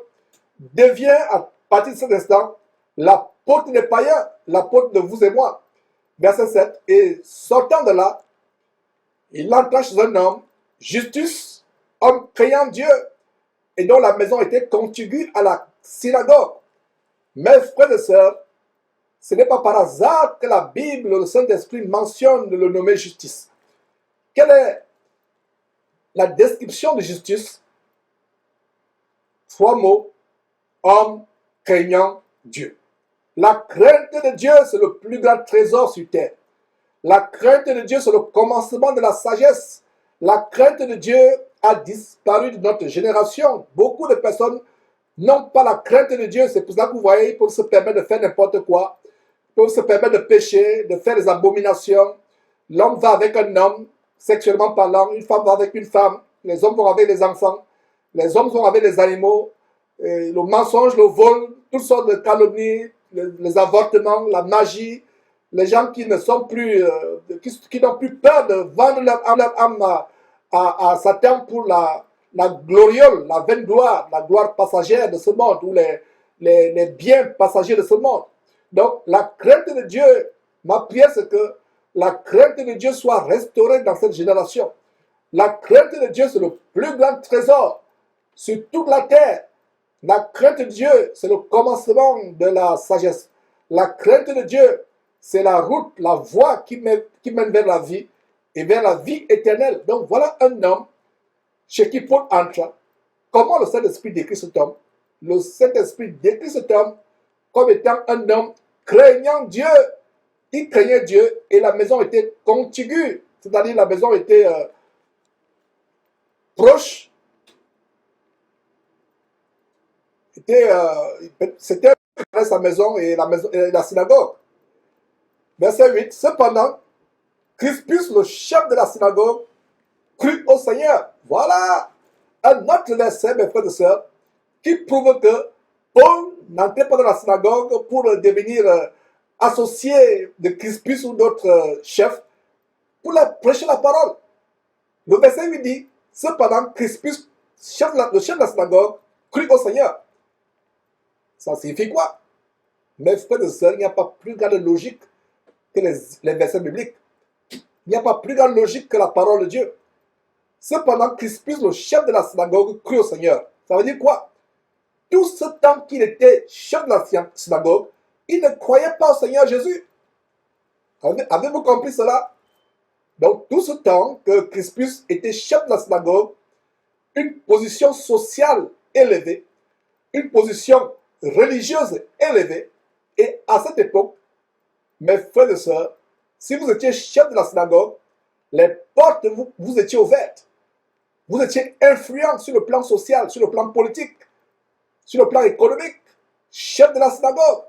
devient, à partir de cet instant, l'apôtre des païens, l'apôtre de vous et moi. Verset 7. Et sortant de là, il entra chez un homme, Justus, homme craignant Dieu, et dont la maison était contiguë à la synagogue. Mes frères et sœurs, ce n'est pas par hasard que la Bible, le Saint-Esprit mentionne de le nommer Justice. Quelle est la description de Justus? 3 mots, homme craignant Dieu. La crainte de Dieu, c'est le plus grand trésor sur terre. La crainte de Dieu, c'est le commencement de la sagesse. La crainte de Dieu a disparu de notre génération. Beaucoup de personnes n'ont pas la crainte de Dieu. C'est pour ça que vous voyez, ils peuvent se permettre de faire n'importe quoi. Ils peuvent se permettre de pécher, de faire des abominations. L'homme va avec un homme, sexuellement parlant. Une femme va avec une femme. Les hommes vont avec les enfants. Les hommes vont avec les animaux. Le mensonge, le vol, toutes sortes de calomnies, les avortements, la magie. Les gens qui ne sont plus, qui n'ont plus peur de vendre leur âme à Satan pour la gloriole, la vaine gloire, la gloire passagère de ce monde, ou les biens passagers de ce monde. Donc, la crainte de Dieu, ma prière, c'est que la crainte de Dieu soit restaurée dans cette génération. La crainte de Dieu, c'est le plus grand trésor sur toute la terre. La crainte de Dieu, c'est le commencement de la sagesse. La crainte de Dieu, c'est la route, la voie qui mène vers la vie et vers la vie éternelle. Donc voilà un homme chez qui Paul entre. Comment le Saint-Esprit décrit cet homme? Le Saint-Esprit décrit cet homme comme étant un homme craignant Dieu. Il craignait Dieu et la maison était contiguë, c'est-à-dire la maison était proche. C'était sa maison et la synagogue. Verset 8. Cependant, Crispus, le chef de la synagogue, crut au Seigneur. Voilà un autre verset, mes frères et sœurs, qui prouve que Paul n'entrait pas dans la synagogue pour devenir associé de Crispus ou d'autres chefs pour prêcher la parole. Le verset 8 dit, cependant, Crispus, le chef de la synagogue, crut au Seigneur. Ça signifie quoi? Mes frères et sœurs, il n'y a pas plus grande logique que les versets bibliques. Il n'y a pas plus grande logique que la parole de Dieu. Cependant, Crispus, le chef de la synagogue, crut au Seigneur. Ça veut dire quoi? Tout ce temps qu'il était chef de la synagogue, il ne croyait pas au Seigneur Jésus. Avez-vous compris cela? Donc, tout ce temps que Crispus était chef de la synagogue, une position sociale élevée, une position religieuse élevée, et à cette époque, mes frères et sœurs, si vous étiez chef de la synagogue, les portes vous étiez ouvertes. Vous étiez influent sur le plan social, sur le plan politique, sur le plan économique. Chef de la synagogue.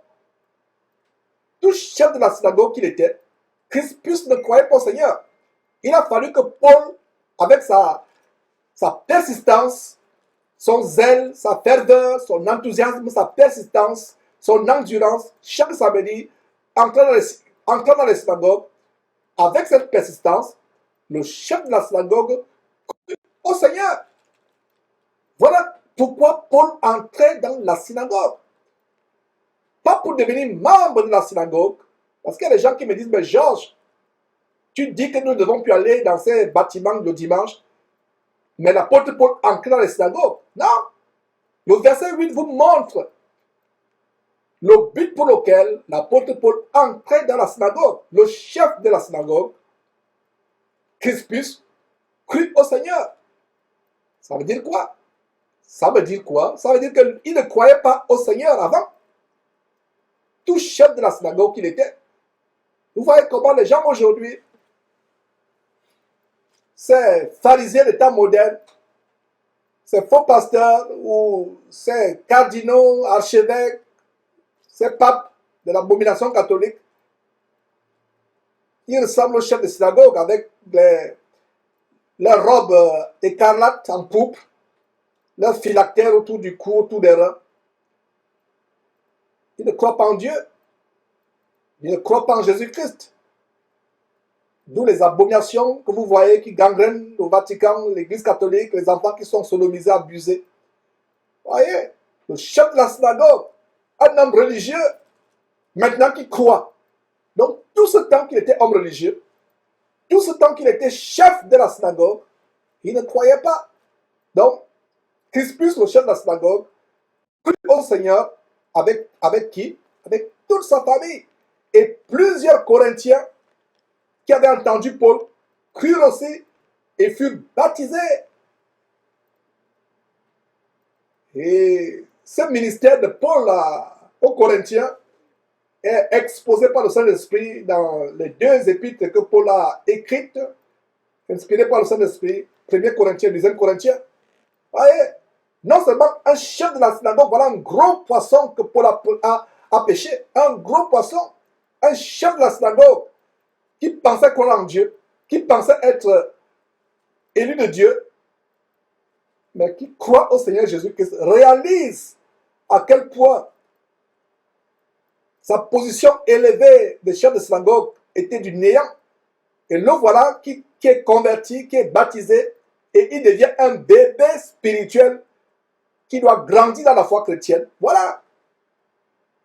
Tout chef de la synagogue qu'il était, Crispus ne croyait pas au Seigneur. Il a fallu que Paul, avec sa persistance, son zèle, sa ferveur, son enthousiasme, sa persistance, son endurance, chaque samedi, entrant dans les synagogues, avec cette persistance, le chef de la synagogue crut au Seigneur. Voilà pourquoi Paul entrait dans la synagogue. Pas pour devenir membre de la synagogue, parce qu'il y a des gens qui me disent, mais Georges, tu dis que nous ne devons plus aller dans ces bâtiments le dimanche, mais l'apôtre Paul entrait dans les synagogues. Non. Le verset 8 vous montre le but pour lequel l'apôtre Paul entrait dans la synagogue. Le chef de la synagogue, Crispus, crut au Seigneur. Ça veut dire quoi? Ça veut dire quoi? Ça veut dire qu'il ne croyait pas au Seigneur avant. Tout chef de la synagogue qu'il était. Vous voyez comment les gens aujourd'hui, ces pharisiens des temps modernes, ces faux pasteurs ou ces cardinaux, archevêques, ces papes de l'abomination catholique, ils ressemblent aux chefs de synagogue avec leurs robes écarlates en pourpre, leur phylactère autour du cou, autour des reins. Ils ne croient pas en Dieu. Ils ne croient pas en Jésus-Christ. D'où les abominations que vous voyez qui gangrènent au Vatican, l'Église catholique, les enfants qui sont sodomisés, abusés. Voyez, le chef de la synagogue, un homme religieux, maintenant qui croit. Donc, tout ce temps qu'il était homme religieux, tout ce temps qu'il était chef de la synagogue, il ne croyait pas. Donc, Crispus, le chef de la synagogue, crut au Seigneur avec qui? Avec toute sa famille. Et plusieurs Corinthiens qui avaient entendu Paul crurent aussi et furent baptisés. Et ce ministère de Paul aux Corinthiens est exposé par le Saint-Esprit dans les deux épîtres que Paul a écrites, inspirées par le Saint-Esprit, 1 Corinthiens, 2 Corinthiens. Voyez, non seulement un chef de la synagogue, voilà un gros poisson que Paul a pêché, un gros poisson, un chef de la synagogue qui pensait croire en Dieu, qui pensait être élu de Dieu, mais qui croit au Seigneur Jésus-Christ, réalise à quel point sa position élevée de chef de synagogue était du néant. Et le voilà qui est converti, qui est baptisé, et il devient un bébé spirituel qui doit grandir dans la foi chrétienne. Voilà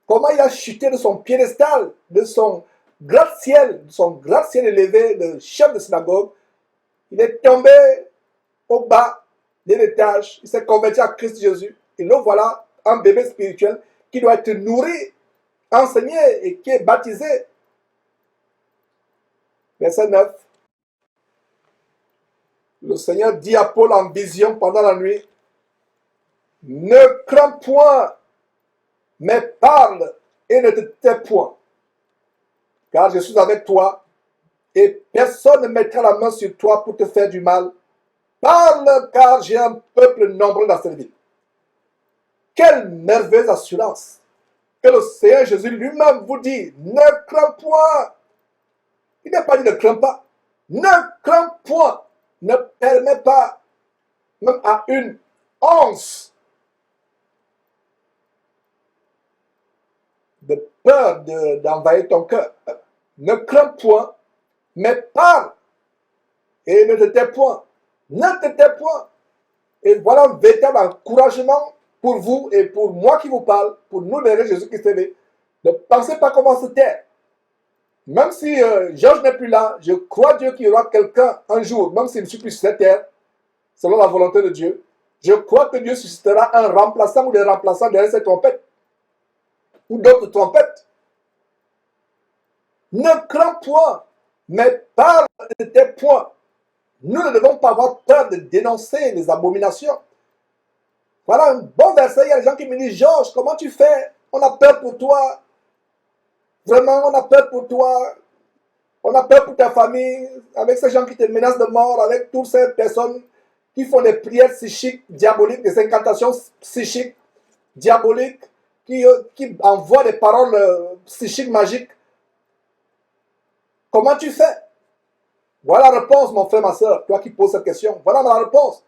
comment il a chuté de son piédestal, de son gratte-ciel élevé de chef de synagogue. Il est tombé au bas de l'étage, il s'est converti à Christ Jésus. Et le voilà, un bébé spirituel qui doit être nourri, enseigné et qui est baptisé. Verset 9. Le Seigneur dit à Paul en vision pendant la nuit, ne crains point, mais parle et ne te tais point, car je suis avec toi et personne ne mettra la main sur toi pour te faire du mal. Parle, car j'ai un peuple nombreux dans cette ville. Quelle merveilleuse assurance que le Seigneur Jésus lui-même vous dit, ne crains point. Il n'a pas dit ne crains pas. Ne crains point. Ne permets pas, même à une once de peur d'envahir ton cœur. Ne crains point, mais parle et ne te tais point. Ne te tais point. Et voilà un véritable encouragement pour vous et pour moi qui vous parle, pour nous les Jésus-Christ TV. Ne pensez pas comment se taire. Même si Georges n'est plus là, je crois Dieu qu'il y aura quelqu'un un jour, même s'il ne suis plus sur cette terre, selon la volonté de Dieu, je crois que Dieu suscitera un remplaçant ou des remplaçants derrière cette trompette, ou d'autres trompettes. Ne crains point, mais parle de tes points. Nous ne devons pas avoir peur de dénoncer les abominations. Voilà un bon verset. Il y a des gens qui me disent, Georges, comment tu fais? On a peur pour toi. Vraiment, on a peur pour toi. On a peur pour ta famille. Avec ces gens qui te menacent de mort, avec toutes ces personnes qui font des prières psychiques, diaboliques, des incantations psychiques, diaboliques, qui envoient des paroles psychiques magiques. Comment tu fais? Voilà la réponse, mon frère, ma soeur, toi qui poses cette question. Voilà ma réponse.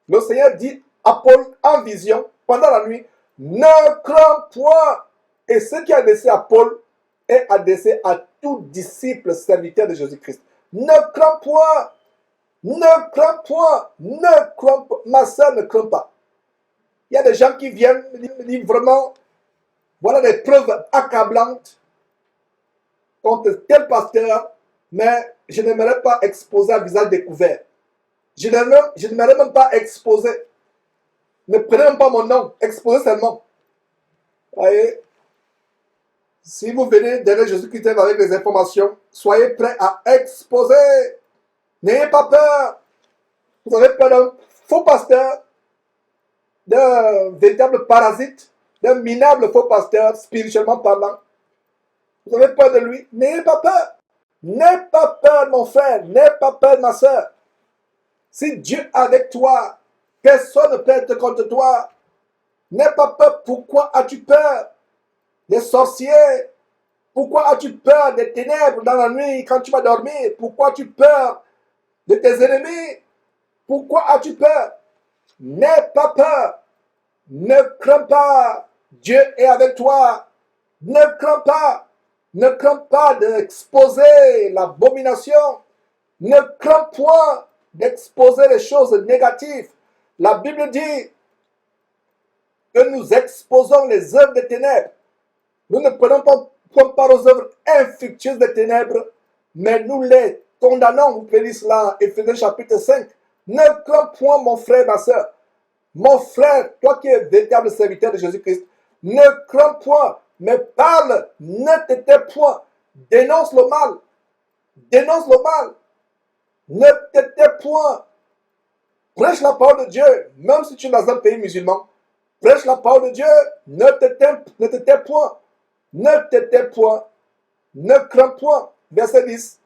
Le Seigneur dit à Paul en vision, pendant la nuit, ne crains point. Et ce qui est adressé à Paul est adressé à tout disciple serviteur de Jésus-Christ. Ne crains point. Ne crains point. Ne crains pas. Ma soeur, ne crains pas. Il y a des gens qui viennent me dire vraiment, voilà des preuves accablantes contre tel pasteur, mais je n'aimerais pas exposer un visage découvert. Je n'aimerais même pas exposer. Ne prenez même pas mon nom, exposez seulement. Voyez, si vous venez derrière Jésus-Christ avec des informations, soyez prêts à exposer. N'ayez pas peur. Vous avez peur d'un faux pasteur, d'un véritable parasite, d'un minable faux pasteur, spirituellement parlant. Vous avez peur de lui. N'ayez pas peur. N'aie pas peur, mon frère. N'aie pas peur, ma soeur. Si Dieu est avec toi, personne ne peut être contre toi. N'aie pas peur. Pourquoi as-tu peur des sorciers? Pourquoi as-tu peur des ténèbres dans la nuit quand tu vas dormir? Pourquoi as-tu peur de tes ennemis? Pourquoi as-tu peur? N'aie pas peur. Ne crains pas. Dieu est avec toi. Ne crains pas. Ne crains pas d'exposer l'abomination. Ne crains point d'exposer les choses négatives. La Bible dit que nous exposons les œuvres des ténèbres. Nous ne prenons pas part aux œuvres infructueuses des ténèbres, mais nous les condamnons. Vous pouvez lire cela, Éphésiens chapitre 5. Ne crains point, mon frère, ma soeur. Mon frère, toi qui es véritable serviteur de Jésus-Christ, ne crains point, mais parle, ne te tais point. Dénonce le mal. Dénonce le mal. Ne te tais point. Prêche la parole de Dieu, même si tu es dans un pays musulman. Prêche la parole de Dieu, ne te tais point. Ne te tais point. Ne crains point. Verset 10.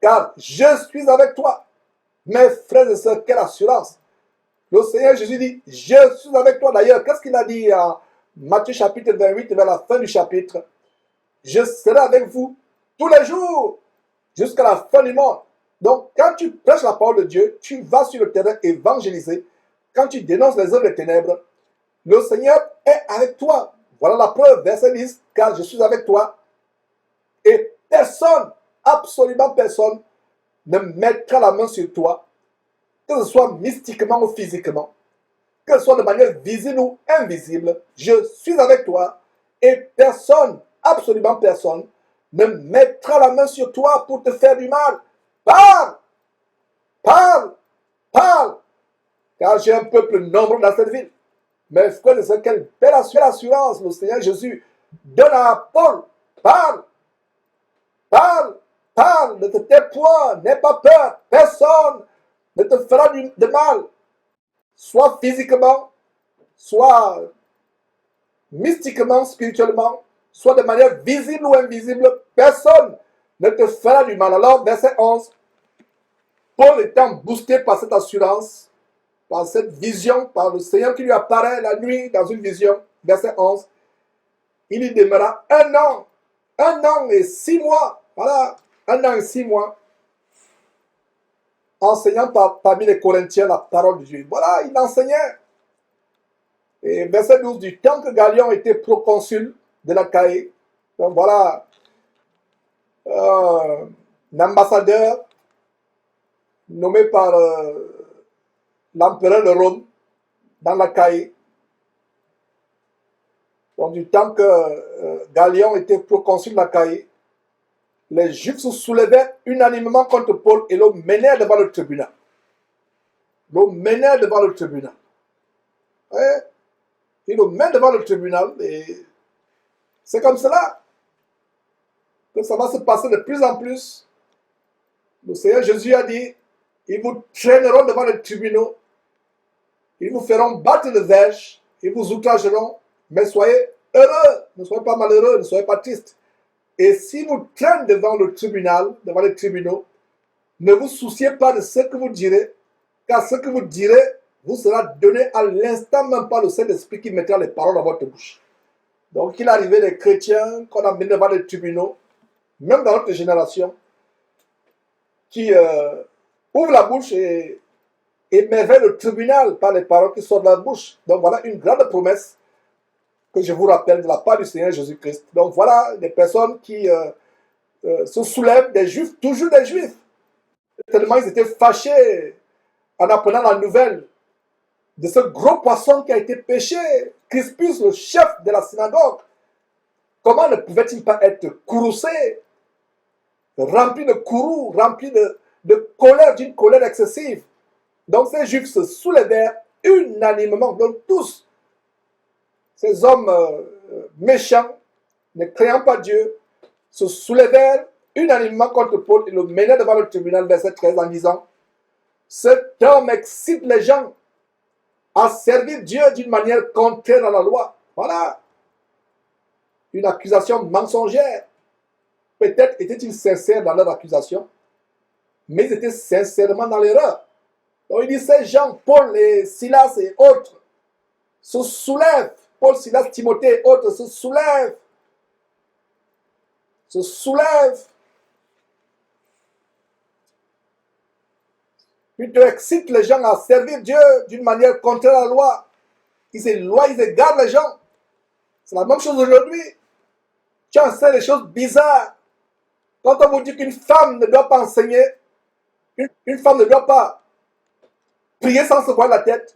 Car je suis avec toi. Mes frères et sœurs, quelle assurance. Le Seigneur Jésus dit, je suis avec toi. D'ailleurs, qu'est-ce qu'il a dit à Matthieu chapitre 28, vers la fin du chapitre? Je serai avec vous tous les jours, jusqu'à la fin du monde. Donc, quand tu prêches la parole de Dieu, tu vas sur le terrain évangéliser. Quand tu dénonces les œuvres des ténèbres, le Seigneur est avec toi. Voilà la preuve, verset 10, car je suis avec toi. Et personne, absolument personne, ne mettra la main sur toi, que ce soit mystiquement ou physiquement, que ce soit de manière visible ou invisible. Je suis avec toi et personne, absolument personne, ne mettra la main sur toi pour te faire du mal. Parle, parle, parle, car j'ai un peuple nombreux dans cette ville. Mais frère de sœurs, quelle belle assurance le Seigneur Jésus donne à Paul. Parle, parle, parle, ne te tais point, n'aie pas peur, personne ne te fera de mal, soit physiquement, soit mystiquement, spirituellement, soit de manière visible ou invisible, personne ne te fera du mal. Alors, verset 11, Paul étant boosté par cette assurance, par cette vision, par le Seigneur qui lui apparaît la nuit dans une vision, verset 11, il y demeura un an et 6 mois, voilà, 1 an et 6 mois, enseignant parmi les Corinthiens la parole de Dieu. Voilà, il enseignait. Et verset 12, du temps que Galion était proconsul de l'Achaïe, donc voilà, un ambassadeur nommé par l'empereur de Rome dans l'Achaïe. Donc du temps que Galion était proconsul de l'Achaïe, les Juifs se soulevaient unanimement contre Paul et le menèrent devant le tribunal. Le menèrent devant le tribunal. Ouais. Il le met devant le tribunal et c'est comme cela que ça va se passer de plus en plus. Le Seigneur Jésus a dit, ils vous traîneront devant les tribunaux, ils vous feront battre de verge, ils vous outrageront, mais soyez heureux, ne soyez pas malheureux, ne soyez pas tristes. Et si vous traînent devant le tribunal, devant les tribunaux, ne vous souciez pas de ce que vous direz, car ce que vous direz vous sera donné à l'instant même par le Saint-Esprit qui mettra les paroles dans votre bouche. Donc, il arrivait des chrétiens qu'on a mis devant les tribunaux, même dans notre génération, qui ouvrent la bouche et émerveillent le tribunal par les paroles qui sortent de leur bouche. Donc, voilà une grande promesse que je vous rappelle de la part du Seigneur Jésus-Christ. Donc, voilà des personnes qui se soulèvent, des Juifs, toujours des Juifs. Tellement ils étaient fâchés en apprenant la nouvelle de ce gros poisson qui a été pêché, Crispus, le chef de la synagogue. Comment ne pouvait-il pas être courroucé, rempli de courroux, rempli de colère, d'une colère excessive? Donc ces Juifs se soulevèrent unanimement, donc tous, ces hommes méchants, ne craignant pas Dieu, se soulevèrent unanimement contre Paul et le menèrent devant le tribunal, verset 13, en disant, cet homme excite les gens à servir Dieu d'une manière contraire à la loi. Voilà. Une accusation mensongère. Peut-être étaient-ils sincères dans leur accusation, mais ils étaient sincèrement dans l'erreur. Donc il dit, ces gens, Paul et Silas et autres, se soulèvent. Paul, Silas, Timothée et autres se soulèvent. Ils excitent les gens à servir Dieu d'une manière contraire à la loi. Ils égarent les gens. C'est la même chose aujourd'hui. Tu enseignes des choses bizarres. Quand on vous dit qu'une femme ne doit pas enseigner, une femme ne doit pas prier sans se voir la tête,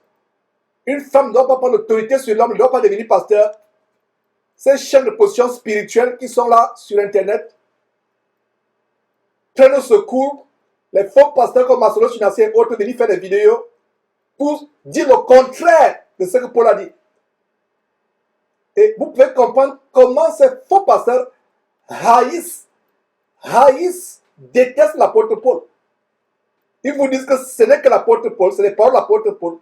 une femme ne doit pas prendre l'autorité sur l'homme, ne doit pas devenir pasteur. Ces chaînes de position spirituelle qui sont là sur Internet prennent au secours les faux pasteurs comme Marcelo Chinassé et autres venir faire des vidéos pour dire le contraire de ce que Paul a dit. Et vous pouvez comprendre comment ces faux pasteurs haïssent, détestent l'apôtre Paul. Ils vous disent que ce n'est que l'apôtre Paul, ce n'est pas l'apôtre Paul.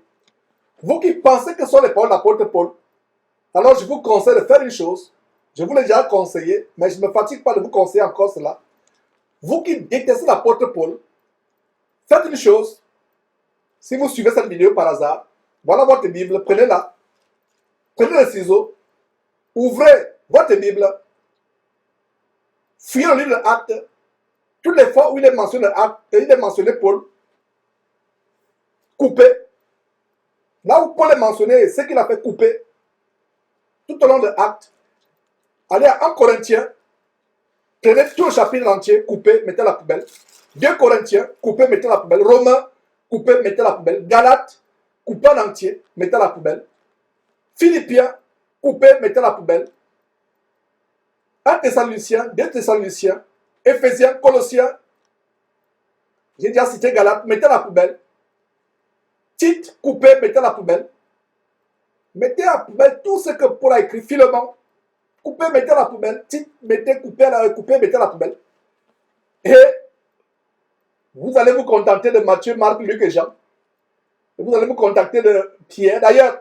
Vous qui pensez que ce sont les paroles de l'apôtre Paul, alors je vous conseille de faire une chose. Je vous l'ai déjà conseillé, mais je ne me fatigue pas de vous conseiller encore cela. Vous qui détestez l'apôtre Paul, faites une chose. Si vous suivez cette vidéo par hasard, voilà votre Bible, prenez-la. Prenez le ciseau, ouvrez votre Bible, fuyez le livre de Actes. Toutes les fois où il est mentionné Paul, coupez. Là où Paul est mentionné, ce qu'il a fait couper, tout au long de Actes, allez à 1 Corinthiens, prenez tout le chapitre entier, coupez, mettez à la poubelle. 2 Corinthiens, coupez, mettez à la poubelle. Romains, coupez, mettez à la poubelle. Galates, coupez en entier, mettez à la poubelle. Philippiens, coupez, mettez à la poubelle. 1 Thessaloniciens, 2 Thessaloniciens, Éphésiens, Colossiens, j'ai déjà cité Galates, mettez à la poubelle. Tite, coupez, mettez à la poubelle. Mettez à la poubelle tout ce que Paul a écrit, Philemon, coupez, mettez à la poubelle. Tite, coupez, mettez à la poubelle. Et vous allez vous contenter de Matthieu, Marc, Luc et Jean. Et vous allez vous contenter de Pierre. D'ailleurs,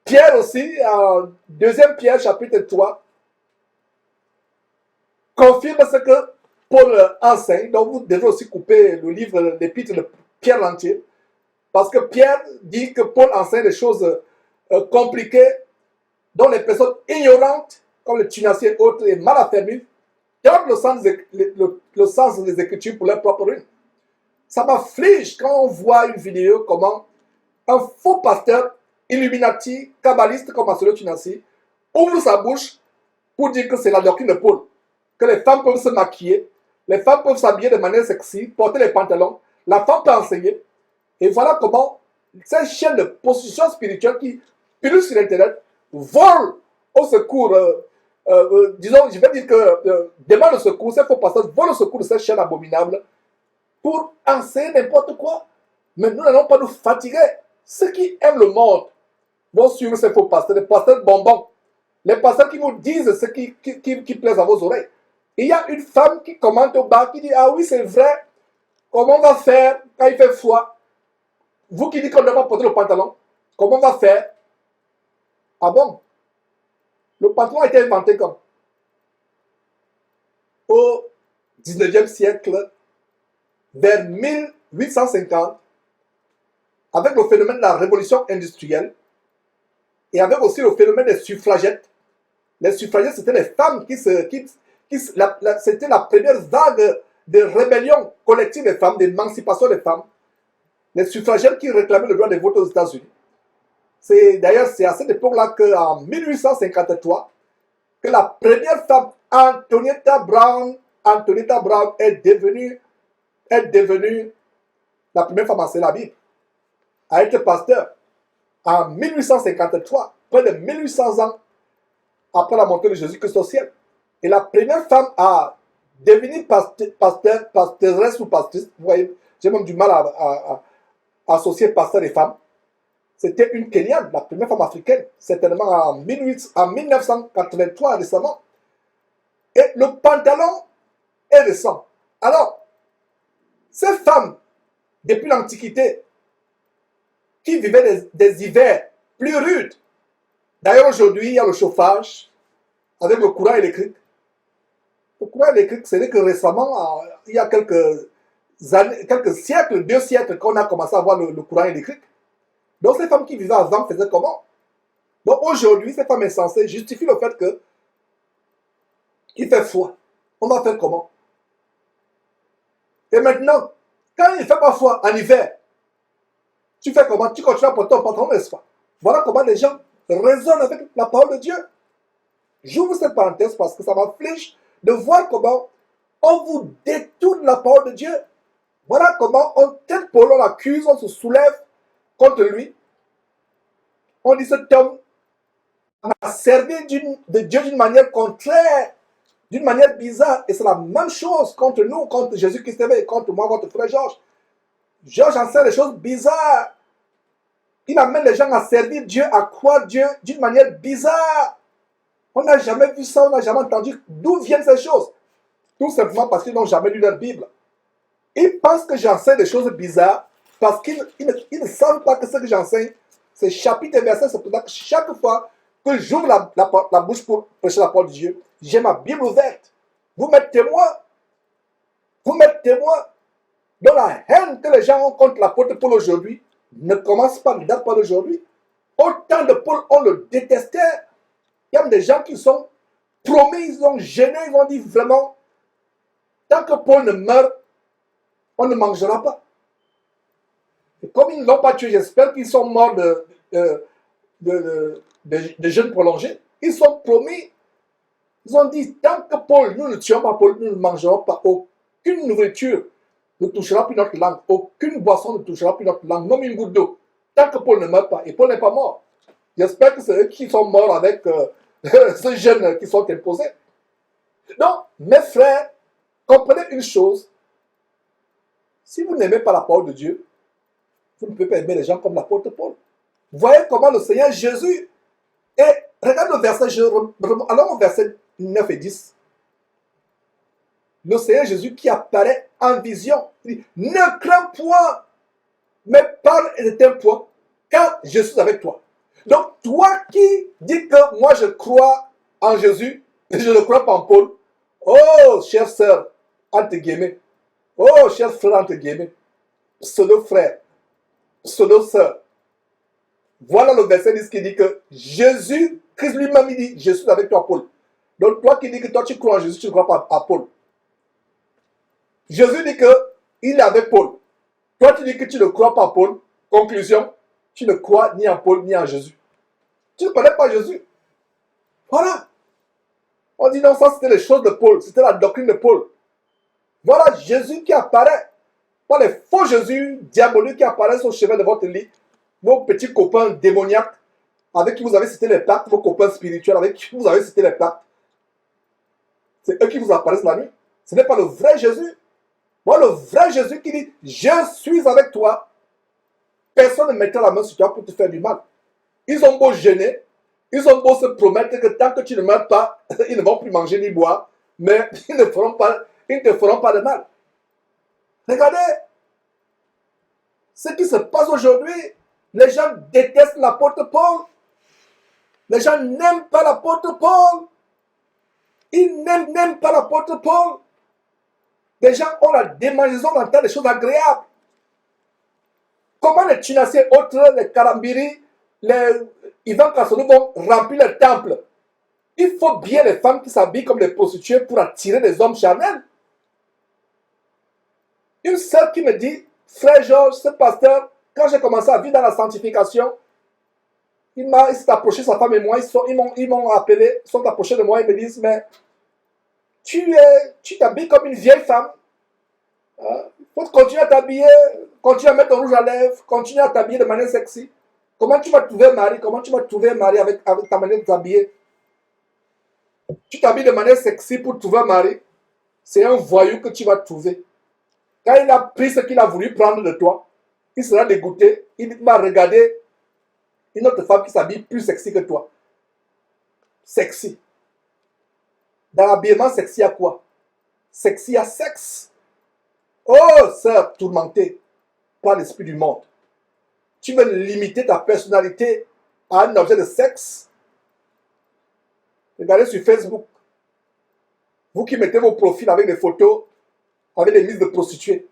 Pierre aussi, en 2 Pierre, chapitre 3, confirme ce que Paul enseigne. Donc vous devez aussi couper le livre, l'épître de Pierre l'entier. Parce que Pierre dit que Paul enseigne des choses compliquées dont les personnes ignorantes, comme les tunassiers et autres, et mal affermis, perdent le sens des Écritures pour leur propre ruine. Ça m'afflige quand on voit une vidéo comment un faux pasteur illuminati, kabbaliste comme Marcelo Tunassi, ouvre sa bouche pour dire que c'est la doctrine de Paul. Que les femmes peuvent se maquiller, les femmes peuvent s'habiller de manière sexy, porter les pantalons, la femme peut enseigner. Et voilà comment ces chaînes de position spirituelle qui pullulent sur Internet volent au secours, disons, je vais dire que demandent le secours, ces faux pasteurs volent au secours de ces chaînes abominables pour enseigner n'importe quoi. Mais nous n'allons pas nous fatiguer. Ceux qui aiment le monde vont suivre ces faux pasteurs, les pasteurs bonbons, les pasteurs qui vous disent ce qui plaise à vos oreilles. Il y a une femme qui commente au bas, qui dit, ah oui, c'est vrai, comment on va faire quand il fait froid? Vous qui dites qu'on ne doit pas porter le pantalon, comment on va faire? Ah bon? Le pantalon a été inventé comme? Au 19e siècle, vers 1850, avec le phénomène de la révolution industrielle, et avec aussi le phénomène des suffragettes. Les suffragettes, c'était les femmes c'était la première vague de rébellion collective des femmes, d'émancipation des femmes. Les suffragettes qui réclamaient le droit de vote aux États-Unis. D'ailleurs, c'est à cette époque-là qu'en 1853, que la première femme, Antonietta Brown, est devenue la première femme à enseigner la Bible, à être pasteur. En 1853, près de 1800 ans après la montée de Jésus-Christ au ciel. Et la première femme à devenir pasteuresse ou pastrice, vous voyez, j'ai même du mal à associer pasteur et femme, c'était une Kenyane, la première femme africaine, certainement en 1983 récemment. Et le pantalon est récent. Alors, ces femmes, depuis l'Antiquité, qui vivaient des hivers plus rudes. D'ailleurs, aujourd'hui, il y a le chauffage avec le courant électrique. Le courant électrique, c'est que récemment, il y a quelques siècles, 2 siècles, qu'on a commencé à avoir le courant électrique. Donc, ces femmes qui vivaient avant faisaient comment? Donc, aujourd'hui, ces femmes insensées justifient le fait qu'il fait froid. On va faire comment? Et maintenant, quand il ne fait pas froid en hiver, Tu fais comment? Tu continues à porter ton pantalon, n'est-ce pas? Voilà comment les gens raisonnent avec la parole de Dieu. J'ouvre cette parenthèse parce que ça m'afflige de voir comment on vous détourne la parole de Dieu. Voilà comment on tête Paul, on l'accuse, on se soulève contre lui. On dit cet homme a servi de Dieu d'une manière contraire, d'une manière bizarre. Et c'est la même chose contre nous, contre Jésus-Christ et contre moi, contre frère Georges. Georges enseigne des choses bizarres. Il amène les gens à servir Dieu, à croire Dieu d'une manière bizarre. On n'a jamais vu ça, on n'a jamais entendu d'où viennent ces choses. Tout simplement parce qu'ils n'ont jamais lu leur Bible. Ils pensent que j'enseigne des choses bizarres parce qu'ils ne savent pas que ce que j'enseigne, c'est chapitre et verset. C'est pour ça que chaque fois que j'ouvre la bouche pour prêcher la parole de Dieu, j'ai ma Bible ouverte. Vous m'êtes témoin. Vous m'êtes témoin. Donc la haine que les gens ont contre l'apôtre Paul aujourd'hui ne commence pas, ne date pas d'aujourd'hui. Au temps de Paul, on le détestait. Il y a des gens qui sont promis, ils ont gêné, ils ont dit vraiment, tant que Paul ne meurt, on ne mangera pas. Et comme ils ne l'ont pas tué, j'espère qu'ils sont morts de jeûne prolongé. Ils sont promis. Ils ont dit, tant que Paul, nous ne tuons pas Paul, nous ne mangerons pas. Aucune nourriture ne touchera plus notre langue. Aucune boisson ne touchera plus notre langue. Même une goutte d'eau. Tant que Paul ne meurt pas. Et Paul n'est pas mort. J'espère que c'est eux qui sont morts avec ces jeunes qui sont imposés. Donc, mes frères, comprenez une chose. Si vous n'aimez pas la parole de Dieu, vous ne pouvez pas aimer les gens comme l'apôtre Paul. Voyez comment le Seigneur Jésus, et regarde le verset, alors au verset 9 et 10. Le Seigneur Jésus qui apparaît en vision, il dit, ne crains point, mais parle et ne t'aime point, car je suis avec toi. Donc, toi qui dis que moi je crois en Jésus, et je ne crois pas en Paul, oh, chère sœur, entre guillemets, oh, cher frère, entre guillemets, pseudo frère, pseudo sœur. Voilà le verset 10 qui dit que Jésus, Christ lui-même, il dit, je suis avec toi, Paul. Donc, toi qui dis que toi tu crois en Jésus, tu ne crois pas à Paul. Jésus dit qu'il est avec Paul. Toi, tu dis que tu ne crois pas à Paul. Conclusion, tu ne crois ni en Paul ni en Jésus. Tu ne connais pas Jésus. Voilà. On dit non, ça c'était les choses de Paul. C'était la doctrine de Paul. Voilà Jésus qui apparaît. Voilà les faux Jésus diaboliques qui apparaissent au chevet de votre lit. Vos petits copains démoniaques avec qui vous avez cité les pactes. Vos copains spirituels avec qui vous avez cité les pactes. C'est eux qui vous apparaissent la nuit. Ce n'est pas le vrai Jésus. Moi, le vrai Jésus qui dit, je suis avec toi. Personne ne mettra la main sur toi pour te faire du mal. Ils ont beau gêner, ils ont beau se promettre que tant que tu ne meurs pas, ils ne vont plus manger ni boire, mais ils ne te feront pas de mal. Regardez ce qui se passe aujourd'hui. Les gens détestent l'apôtre Paul. Les gens n'aiment pas l'apôtre Paul. Ils n'aiment pas l'apôtre Paul. Les gens ont la démangeaison d'entendre des choses agréables. Comment les Tchinassiens autres, les Karambiri, les Ivan Kassonou vont remplir le temple? Il faut bien les femmes qui s'habillent comme des prostituées pour attirer des hommes charnels. Une sœur qui me dit, frère Georges, ce pasteur, quand j'ai commencé à vivre dans la sanctification, il s'est approché, sa femme et moi, ils m'ont appelé, ils sont approchés de moi, ils me disent, mais tu t'habilles comme une vieille femme. Il faut continuer à t'habiller, continuer à mettre ton rouge à lèvres, continuer à t'habiller de manière sexy. Comment tu vas trouver un mari? Comment tu vas trouver un mari avec ta manière de t'habiller? Tu t'habilles de manière sexy pour trouver un mari. C'est un voyou que tu vas trouver. Quand il a pris ce qu'il a voulu prendre de toi, il sera dégoûté. Il va regarder une autre femme qui s'habille plus sexy que toi. Sexy. Dans l'habillement sexy à quoi? Sexy à sexe. Oh, sœur tourmentée par l'esprit du monde. Tu veux limiter ta personnalité à un objet de sexe? Regardez sur Facebook. Vous qui mettez vos profils avec des photos, avec des mises de prostituées,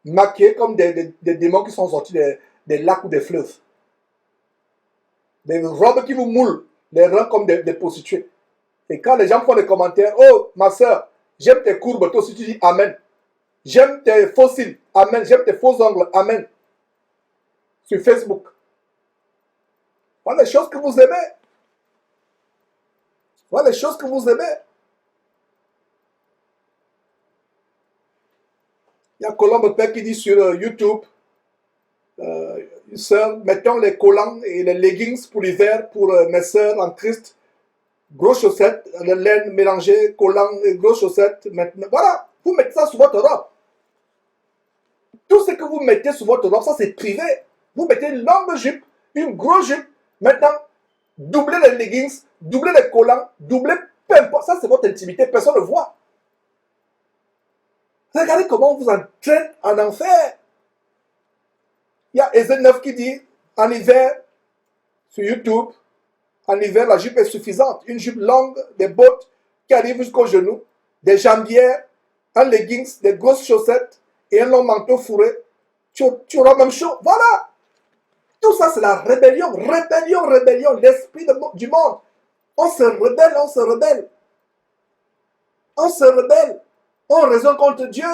maquillées comme des démons qui sont sortis des lacs ou des fleuves. Des robes qui vous moulent, les reins comme des prostituées. Et quand les gens font des commentaires, oh, ma soeur, j'aime tes courbes, toi aussi tu dis Amen. J'aime tes fossiles, Amen. J'aime tes faux ongles, Amen. sur Facebook. Voilà les choses que vous aimez. Voilà les choses que vous aimez. Il y a Colombe Père qui dit sur YouTube, une sœur, mettons les collants et les leggings pour l'hiver pour mes sœurs en Christ. Grosses chaussettes, de laine mélangée, collants et grosses chaussettes. Maintenant, voilà, vous mettez ça sur votre robe. Tout ce que vous mettez sur votre robe, ça c'est privé. Vous mettez une longue jupe, une grosse jupe. Maintenant, doublez les leggings, doublez les collants, doublez, peu importe. Ça c'est votre intimité, personne ne le voit. Regardez comment on vous entraîne en enfer. Il y a Ézéchiel 9 qui dit, en hiver, sur YouTube, en hiver, la jupe est suffisante. Une jupe longue, des bottes qui arrivent jusqu'aux genoux, des jambières, un leggings, des grosses chaussettes et un long manteau fourré. Tu auras même chaud. Voilà. Tout ça, c'est la rébellion. Rébellion, rébellion. L'esprit du monde. On se rebelle, on se rebelle. On se rebelle. On raisonne contre Dieu.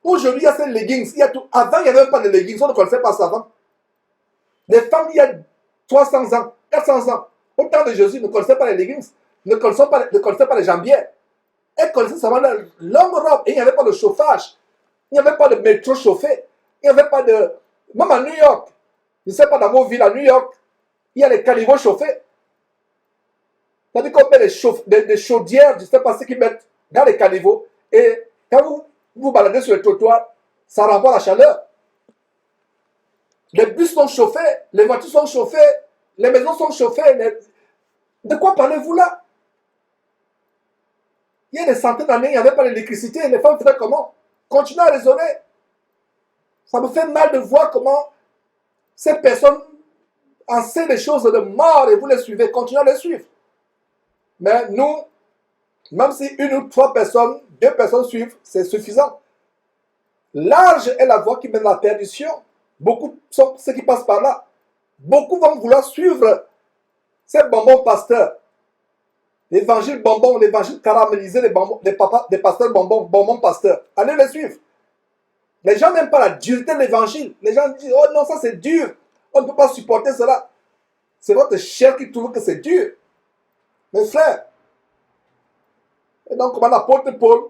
Aujourd'hui, il y a ces leggings. Il y a tout. Avant, il n'y avait même pas de leggings. On ne connaissait pas ça avant. Les femmes, il y a 300 ans, 400 ans, au temps de Jésus, ne connaissaient pas les leggings, ne connaissaient pas les jambières. Elles connaissaient seulement la longue robe. Et il n'y avait pas de chauffage. Il n'y avait pas de métro chauffé. Il n'y avait pas de... Même à New York, je ne sais pas dans vos villes, à New York, il y a les caniveaux chauffés. C'est-à-dire qu'on met des chaudières, je ne sais pas ce qu'ils mettent dans les caniveaux. Et quand vous baladez sur le trottoir, ça renvoie la chaleur. Les bus sont chauffés, les voitures sont chauffées, les maisons sont chauffées. De quoi parlez-vous là? Il y a des centaines d'années, il n'y avait pas d'électricité. Les femmes faisaient comment? Continuez à raisonner. Ça me fait mal de voir comment ces personnes enseignent des choses de mort et vous les suivez. Continuez à les suivre. Mais nous, même si une ou trois personnes, 2 personnes suivent, c'est suffisant. Large est la voie qui mène à la perdition. Beaucoup sont ceux qui passent par là. Beaucoup vont vouloir suivre ces bonbons pasteurs. L'évangile bonbon, l'évangile caramélisé, des pasteurs bonbons pasteurs. Allez les suivre. Les gens n'aiment pas la dureté de l'évangile. Les gens disent, oh non, ça c'est dur. On ne peut pas supporter cela. C'est votre chair qui trouve que c'est dur. Mes frères. Et donc, comme l'apôtre Paul,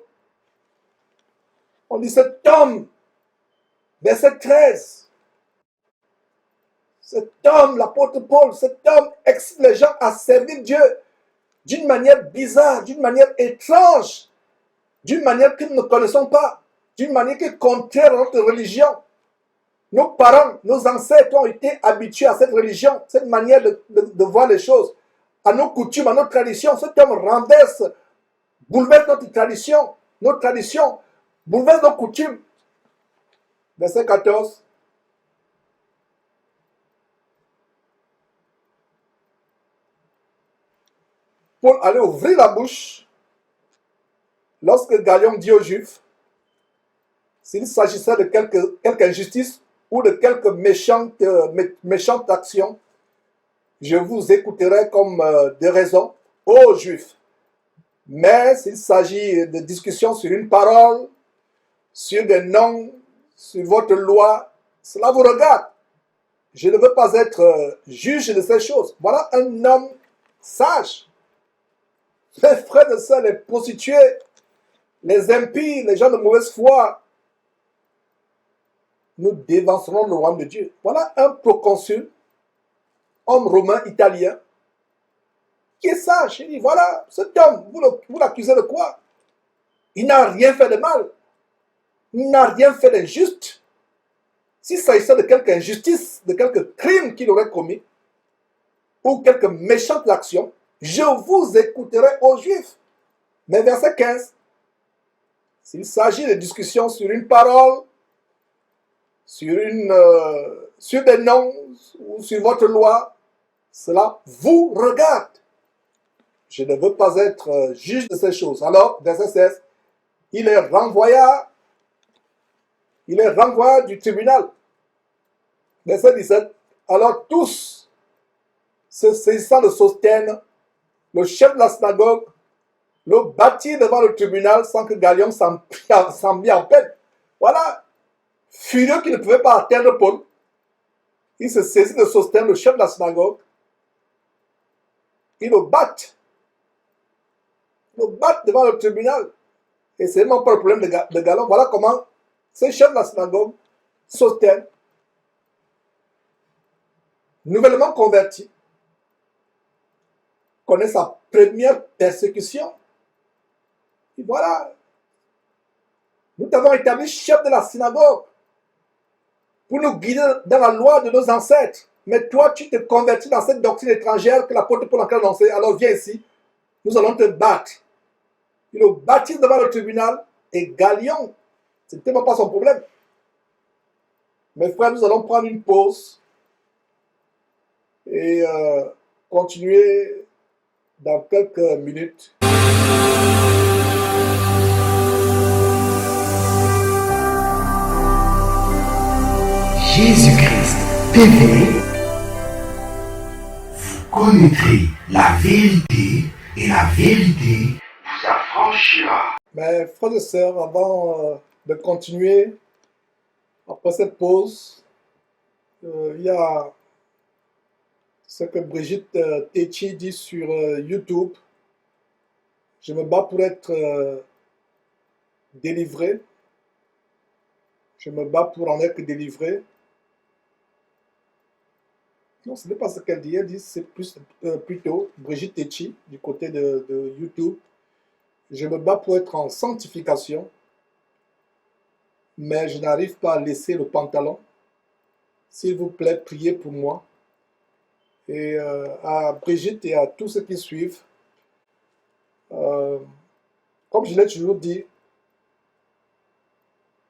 on dit cet homme, verset 13, cet homme, l'apôtre Paul, cet homme excite les gens à servir Dieu d'une manière bizarre, d'une manière étrange, d'une manière que nous ne connaissons pas, d'une manière qui est contraire à notre religion. Nos parents, nos ancêtres ont été habitués à cette religion, cette manière de voir les choses, à nos coutumes, à nos traditions. Cet homme renverse, bouleverse nos traditions, bouleverse nos coutumes. Verset 14. Paul allait ouvrir la bouche lorsque Galion dit aux Juifs, s'il s'agissait de quelque injustice ou de quelque méchante action, je vous écouterai comme de raison, ô Juifs. Mais s'il s'agit de discussions sur une parole, sur des noms, sur votre loi, cela vous regarde. Je ne veux pas être juge de ces choses. Voilà un homme sage. Les frères de sœurs, les prostituées, les impies, les gens de mauvaise foi, nous dévancerons le royaume de Dieu. Voilà un proconsul, homme romain italien, qui est sage. Il dit, voilà, cet homme, vous l'accusez de quoi? Il n'a rien fait de mal. Il n'a rien fait d'injuste. S'il s'agissait de quelque injustice, de quelque crime qu'il aurait commis, ou quelque méchante action, je vous écouterai aux Juifs. Mais verset 15, s'il s'agit de discussions sur une parole, sur des noms, ou sur votre loi, cela vous regarde. Je ne veux pas être juge de ces choses. Alors, verset 16, il est renvoyé du tribunal. Verset 17, alors tous, se saisissant de Sosthène, le chef de la synagogue, le bâtit devant le tribunal sans que Galion s'en mit en peine. Voilà, furieux qu'il ne pouvait pas atteindre Paul, Il se saisit de Sostène, le chef de la synagogue. Ils le battent. Ils le battent devant le tribunal. Et c'est même pas le problème de Galon. Voilà comment ce chef de la synagogue, Sostène, nouvellement converti, connaît sa première persécution. Et voilà, nous t'avons établi chef de la synagogue pour nous guider dans la loi de nos ancêtres. Mais toi, tu te convertis dans cette doctrine étrangère que l'apôtre Paul a annoncée. Alors viens ici, nous allons te battre. Il le bâtit devant le tribunal et Galion, ce n'était même pas son problème. Mes frères, nous allons prendre une pause et continuer dans quelques minutes. Jésus-Christ TV, vous connaîtrez la vérité et la vérité vous affranchira. Mes frères et sœurs, avant de continuer, après cette pause, il y a ce que Brigitte Techi dit sur YouTube. Je me bats pour être délivré. Je me bats pour en être délivré. Non, ce n'est pas ce qu'elle dit. Elle dit c'est plutôt Brigitte Techi du côté de YouTube. Je me bats pour être en sanctification, mais je n'arrive pas à laisser le pantalon. S'il vous plaît, priez pour moi. Et à Brigitte et à tous ceux qui suivent, comme je l'ai toujours dit,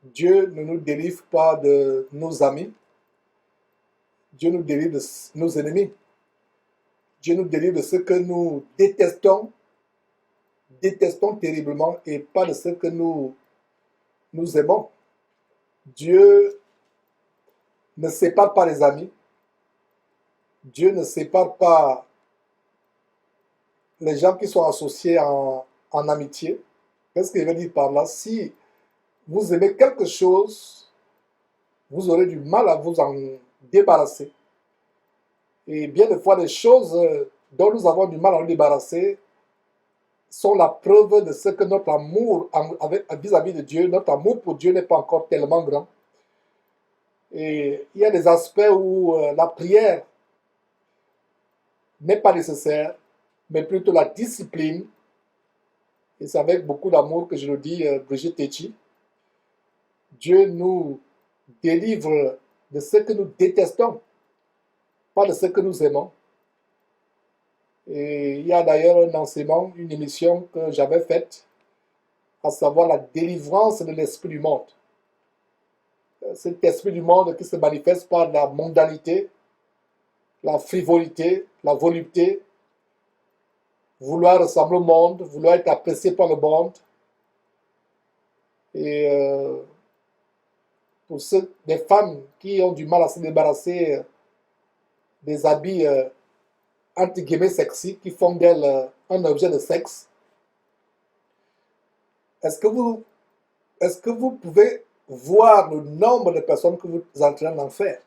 Dieu ne nous délivre pas de nos amis. Dieu nous délivre de nos ennemis. Dieu nous délivre de ceux que nous détestons terriblement et pas de ceux que nous aimons. Dieu ne sépare pas les amis. Dieu ne sépare pas les gens qui sont associés en amitié. Qu'est-ce que je veux dire par là? Si vous aimez quelque chose, vous aurez du mal à vous en débarrasser. Et bien des fois, les choses dont nous avons du mal à nous débarrasser sont la preuve de ce que notre amour vis-à-vis de Dieu, notre amour pour Dieu n'est pas encore tellement grand. Et il y a des aspects où la prière n'est pas nécessaire, mais plutôt la discipline. Et c'est avec beaucoup d'amour que je le dis, Brigitte Techi. Dieu nous délivre de ce que nous détestons, pas de ce que nous aimons. Et il y a d'ailleurs un enseignement, une émission que j'avais faite, à savoir la délivrance de l'esprit du monde. Cet esprit du monde qui se manifeste par la mondanité, la frivolité, la volupté, vouloir ressembler au monde, vouloir être apprécié par le monde. Et pour des femmes qui ont du mal à se débarrasser des habits entre guillemets sexy, qui font d'elle un objet de sexe, est-ce que vous pouvez voir le nombre de personnes que vous entraînez en enfer?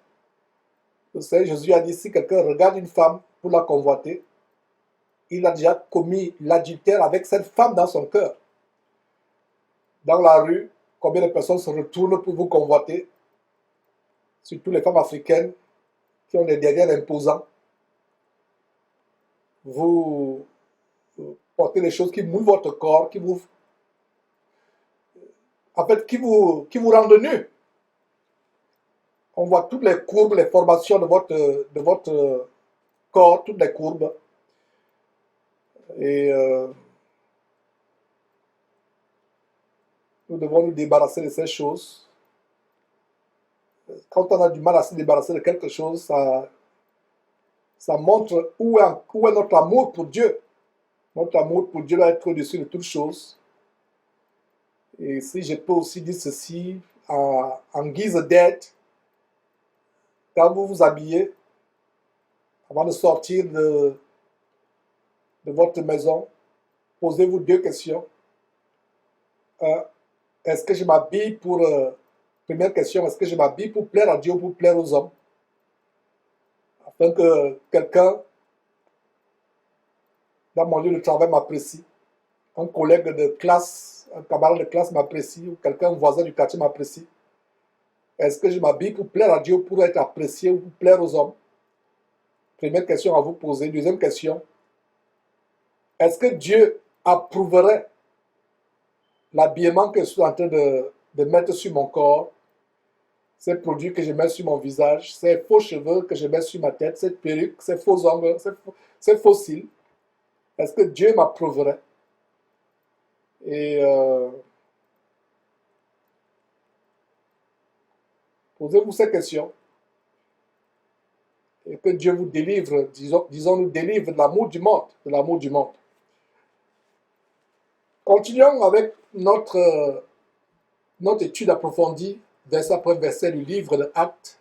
Vous savez, Jésus a dit, si quelqu'un regarde une femme pour la convoiter, il a déjà commis l'adultère avec cette femme dans son cœur. Dans la rue, combien de personnes se retournent pour vous convoiter? Surtout les femmes africaines qui ont des derrières imposants. Vous portez des choses qui mouillent votre corps, qui vous rendent nu. On voit toutes les courbes, les formations de votre corps, toutes les courbes. Et nous devons nous débarrasser de ces choses. Quand on a du mal à se débarrasser de quelque chose, ça montre où est notre amour pour Dieu. Notre amour pour Dieu doit être au-dessus de toutes choses. Et si je peux aussi dire ceci en guise d'aide, quand vous vous habillez, avant de sortir de votre maison, posez-vous deux questions. Est-ce que je m'habille pour... première question, est-ce que je m'habille pour plaire à Dieu ou pour plaire aux hommes? afin que quelqu'un dans mon lieu de travail m'apprécie, un collègue de classe, un camarade de classe m'apprécie, ou quelqu'un voisin du quartier m'apprécie. Est-ce que je m'habille pour plaire à Dieu, pour être apprécié ou pour plaire aux hommes? Première question à vous poser. Deuxième question, est-ce que Dieu approuverait l'habillement que je suis en train de mettre sur mon corps, ces produits que je mets sur mon visage, ces faux cheveux que je mets sur ma tête, cette perruque, ces faux ongles, ces faux cils? Est-ce que Dieu m'approuverait? Et posez-vous ces questions et que Dieu vous délivre, disons-nous, délivre de l'amour du monde, de l'amour du monde. Continuons avec notre étude approfondie, verset après verset du livre de Actes.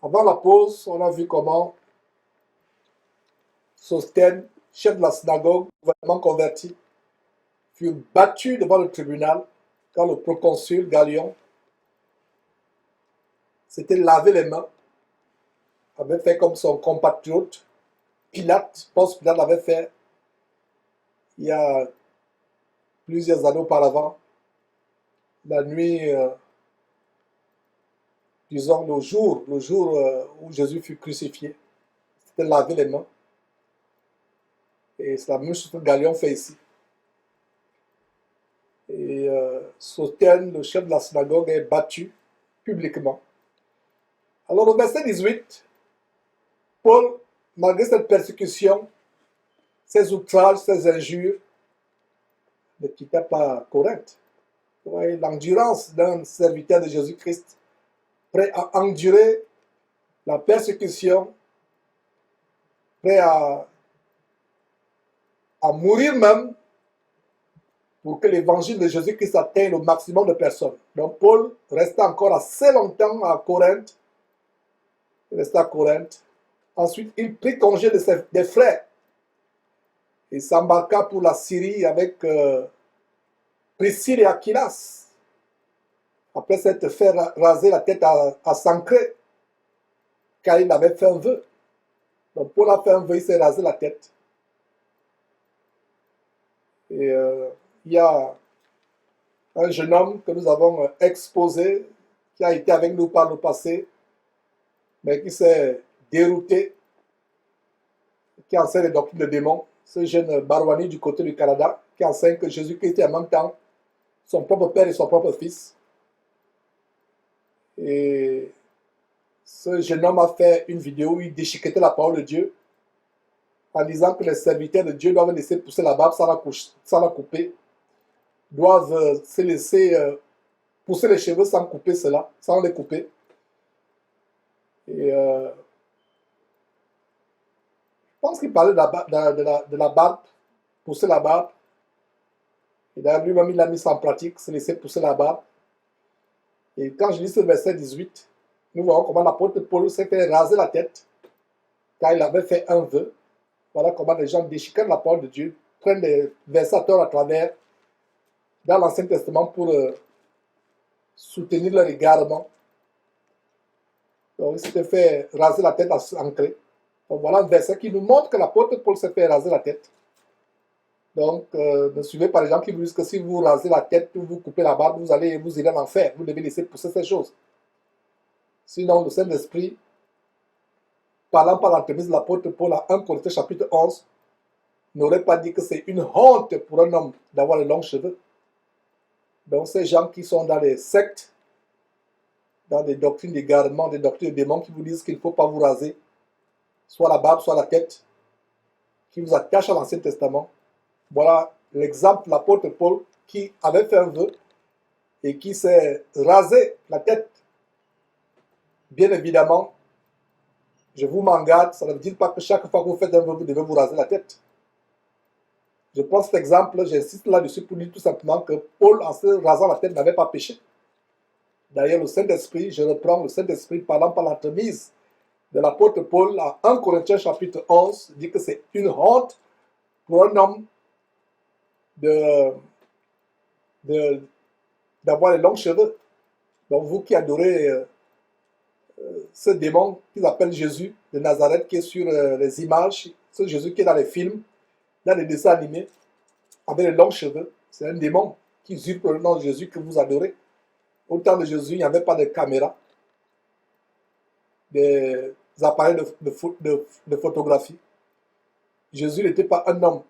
Avant la pause, on a vu comment Sosthène, chef de la synagogue, vraiment converti, fut battu devant le tribunal quand le proconsul Galion s'était lavé les mains, avait fait comme son compatriote Pilate, Ponce Pilate l'avait fait il y a plusieurs années auparavant, la nuit, disons le jour où Jésus fut crucifié. C'était laver les mains. Et c'est la même chose que Galion fait ici. Et Sosthène, le chef de la synagogue, est battu publiquement. Alors au verset 18, Paul, malgré cette persécution, ces outrages, ces injures, ne quittait pas Corinthe. L'endurance d'un serviteur de Jésus-Christ, prêt à endurer la persécution, prêt à mourir même pour que l'évangile de Jésus-Christ atteigne le maximum de personnes. Donc Paul resta encore assez longtemps à Corinthe. Il resta à Corinthe. Ensuite, il prit congé des frères. Il s'embarqua pour la Syrie avec Priscille et Aquilas. Après s'être fait raser la tête à Sancré, car il avait fait un vœu. Donc Paul a fait un vœu, il s'est rasé la tête. Et il y a un jeune homme que nous avons exposé, qui a été avec nous par le passé, mais qui s'est dérouté, qui enseigne les doctrines de démons. Ce jeune Barwani du côté du Canada, qui enseigne que Jésus-Christ est en même temps son propre père et son propre fils. Et ce jeune homme a fait une vidéo où il déchiquetait la parole de Dieu en disant que les serviteurs de Dieu doivent laisser pousser la barbe sans la couper, doivent se laisser pousser les cheveux sans couper cela, sans les couper. Et je pense qu'il parlait de la barbe, pousser la barbe. Et d'ailleurs, lui-même, il a mis ça en pratique, se laisser pousser la barbe. Et quand je lis ce verset 18, nous voyons comment l'apôtre Paul s'est fait raser la tête, car il avait fait un vœu. Voilà comment les gens déchiquettent la parole de Dieu, prennent des versets à travers dans l'Ancien Testament pour soutenir leur égarement. Donc, il s'était fait raser la tête à Sancré. Donc, voilà un verset qui nous montre que l'apôtre Paul s'est fait raser la tête. Donc, ne suivez pas les gens qui vous disent que si vous rasez la tête, vous coupez la barbe, vous irez en enfer. Vous devez laisser pousser ces choses. Sinon, le Saint-Esprit, parlant par l'entremise de l'apôtre Paul à 1 Corinthiens chapitre 11, n'aurait pas dit que c'est une honte pour un homme d'avoir les longs cheveux. Donc, ces gens qui sont dans des sectes, dans des doctrines d'égarement, des doctrines de démons qui vous disent qu'il ne faut pas vous raser, soit la barbe, soit la tête, qui vous attachent à l'Ancien Testament. Voilà l'exemple de l'apôtre Paul qui avait fait un vœu et qui s'est rasé la tête. Bien évidemment, je vous m'en garde, ça ne veut dire pas que chaque fois que vous faites un vœu, vous devez vous raser la tête. Je prends cet exemple, j'insiste là-dessus pour dire tout simplement que Paul, en se rasant la tête, n'avait pas péché. D'ailleurs, le Saint-Esprit, je reprends le Saint-Esprit parlant par l'entremise de l'apôtre Paul à 1 Corinthiens chapitre 11, dit que c'est une honte pour un homme d'avoir les longs cheveux. Donc vous qui adorez ce démon qu'ils appellent Jésus de Nazareth, qui est sur les images, ce Jésus qui est dans les films, dans les dessins animés, avec les longs cheveux. C'est un démon qui usurpe le nom de Jésus que vous adorez. Au temps de Jésus, il n'y avait pas de caméra, des appareils de photographie. Jésus n'était pas un homme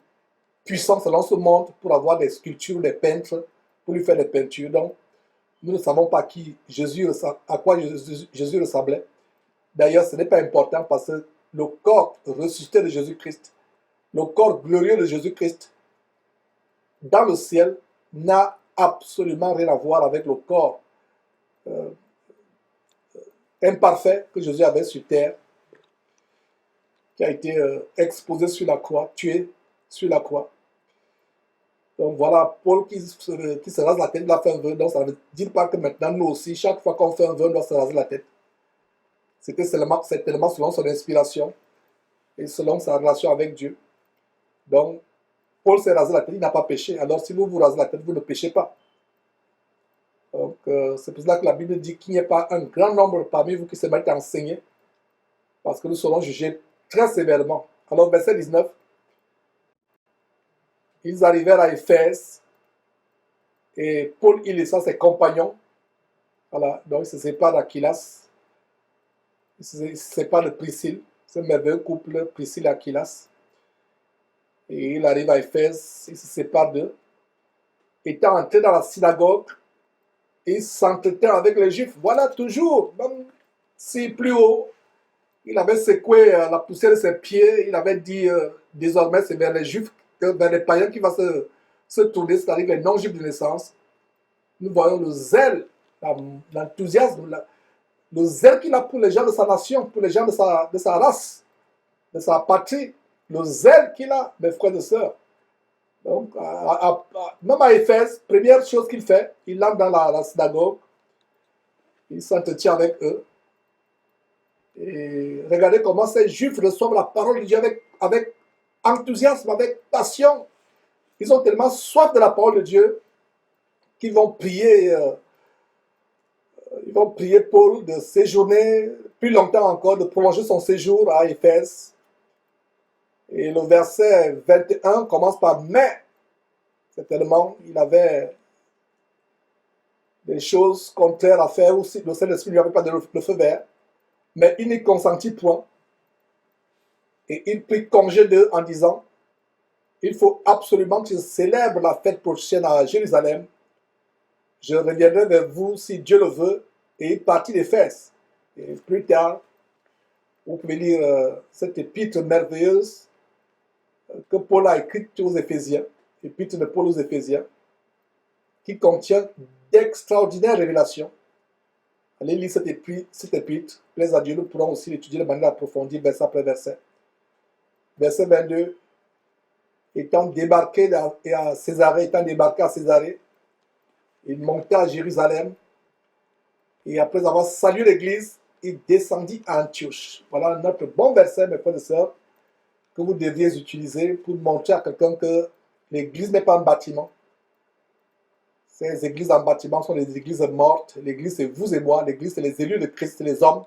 puissant selon ce monde pour avoir des sculptures, des peintres, pour lui faire des peintures. Donc, nous ne savons pas à quoi Jésus ressemblait. D'ailleurs, ce n'est pas important parce que le corps ressuscité de Jésus-Christ, le corps glorieux de Jésus-Christ, dans le ciel, n'a absolument rien à voir avec le corps imparfait que Jésus avait sur terre, qui a été exposé sur la croix, tué sur la croix. Donc voilà, Paul qui se rase la tête, il a fait un vœu. Donc ça ne veut dire pas que maintenant, nous aussi, chaque fois qu'on fait un vœu, on doit se raser la tête. C'était certainement selon son inspiration et selon sa relation avec Dieu. Donc, Paul s'est rasé la tête, il n'a pas péché. Alors si vous vous rasez la tête, vous ne péchez pas. Donc, c'est pour cela que la Bible dit qu'il n'y ait pas un grand nombre parmi vous qui se mettent à enseigner, parce que nous serons jugés très sévèrement. Alors, verset 19, ils arrivèrent à Éphèse, et Paul, il laissa ses compagnons. Voilà, donc il se sépare d'Aquilas, il se sépare de Priscille, ce merveilleux couple, Priscille et Aquilas. Et il arrive à Éphèse, il se sépare d'eux. Étant entré dans la synagogue, il s'entretint avec les Juifs. Voilà, toujours, même si plus haut, il avait secoué la poussière de ses pieds, il avait dit désormais c'est vers les Juifs, vers les païens qui va se tourner, c'est-à-dire les non-Juifs de naissance. Nous voyons le zèle, l'enthousiasme, le zèle qu'il a pour les gens de sa nation, pour les gens de sa race, de sa patrie, le zèle qu'il a, mes frères et sœurs. Donc, même à Éphèse, première chose qu'il fait, il entre dans la synagogue, il s'entretient avec eux. Et regardez comment ces Juifs reçoivent la parole de Dieu avec enthousiasme, avec passion. Ils ont tellement soif de la parole de Dieu qu'ils vont prier Paul de séjourner plus longtemps encore, de prolonger son séjour à Éphèse. Et le verset 21 commence par « Mais ». Certainement, il avait des choses contraires à faire aussi. Le Saint-Esprit ne lui avait pas donné le feu vert. Mais il n'y consentit point. Et il prit congé d'eux en disant « Il faut absolument que je célèbre la fête prochaine à Jérusalem. Je reviendrai vers vous si Dieu le veut. » Et il partit d'Éphèse. Et plus tard, vous pouvez lire cette épître merveilleuse que Paul a écrite aux Éphésiens, épître de Paul aux Éphésiens, qui contient d'extraordinaires révélations. Allez lire cette épître, plaise à Dieu, nous pourrons aussi l'étudier de manière approfondie, verset après verset. Verset 22, étant débarqué à Césarée, il monta à Jérusalem, et après avoir salué l'église, il descendit à Antioche. Voilà notre bon verset, mes frères et sœurs, que vous deviez utiliser pour montrer à quelqu'un que l'église n'est pas un bâtiment. Ces églises en bâtiment sont des églises mortes. L'église, c'est vous et moi. L'église, c'est les élus de Christ, c'est les hommes.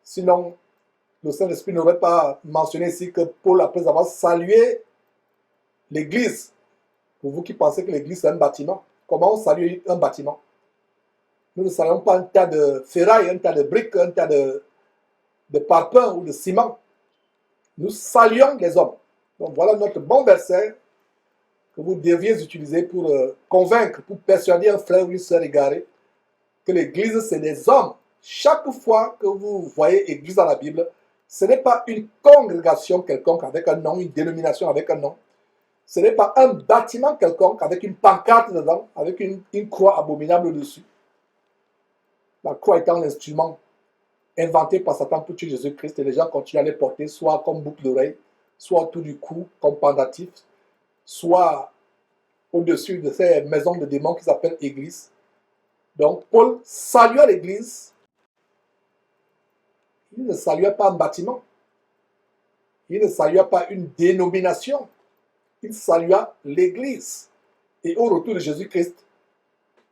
Sinon, le Saint-Esprit n'aurait pas mentionné ici que Paul, après avoir salué l'église, pour vous qui pensez que l'église, c'est un bâtiment, comment on salue un bâtiment? Nous ne saluons pas un tas de ferraille, un tas de briques, un tas de parpaings ou de ciment. Nous saluons les hommes. Donc voilà notre bon verset que vous deviez utiliser pour convaincre, pour persuader un frère ou une sœur égarée que l'église, c'est des hommes. Chaque fois que vous voyez église dans la Bible, ce n'est pas une congrégation quelconque avec un nom, une dénomination avec un nom. Ce n'est pas un bâtiment quelconque avec une pancarte dedans, avec une croix abominable dessus. La croix étant l'instrument inventé par Satan pour tuer Jésus-Christ, et les gens continuent à les porter, soit comme boucle d'oreille, soit autour du cou, comme pendatif, soit au-dessus de ces maisons de démons qui s'appellent église. Donc, Paul salua l'église. Il ne salua pas un bâtiment. Il ne salua pas une dénomination. Il salua l'église. Et au retour de Jésus-Christ,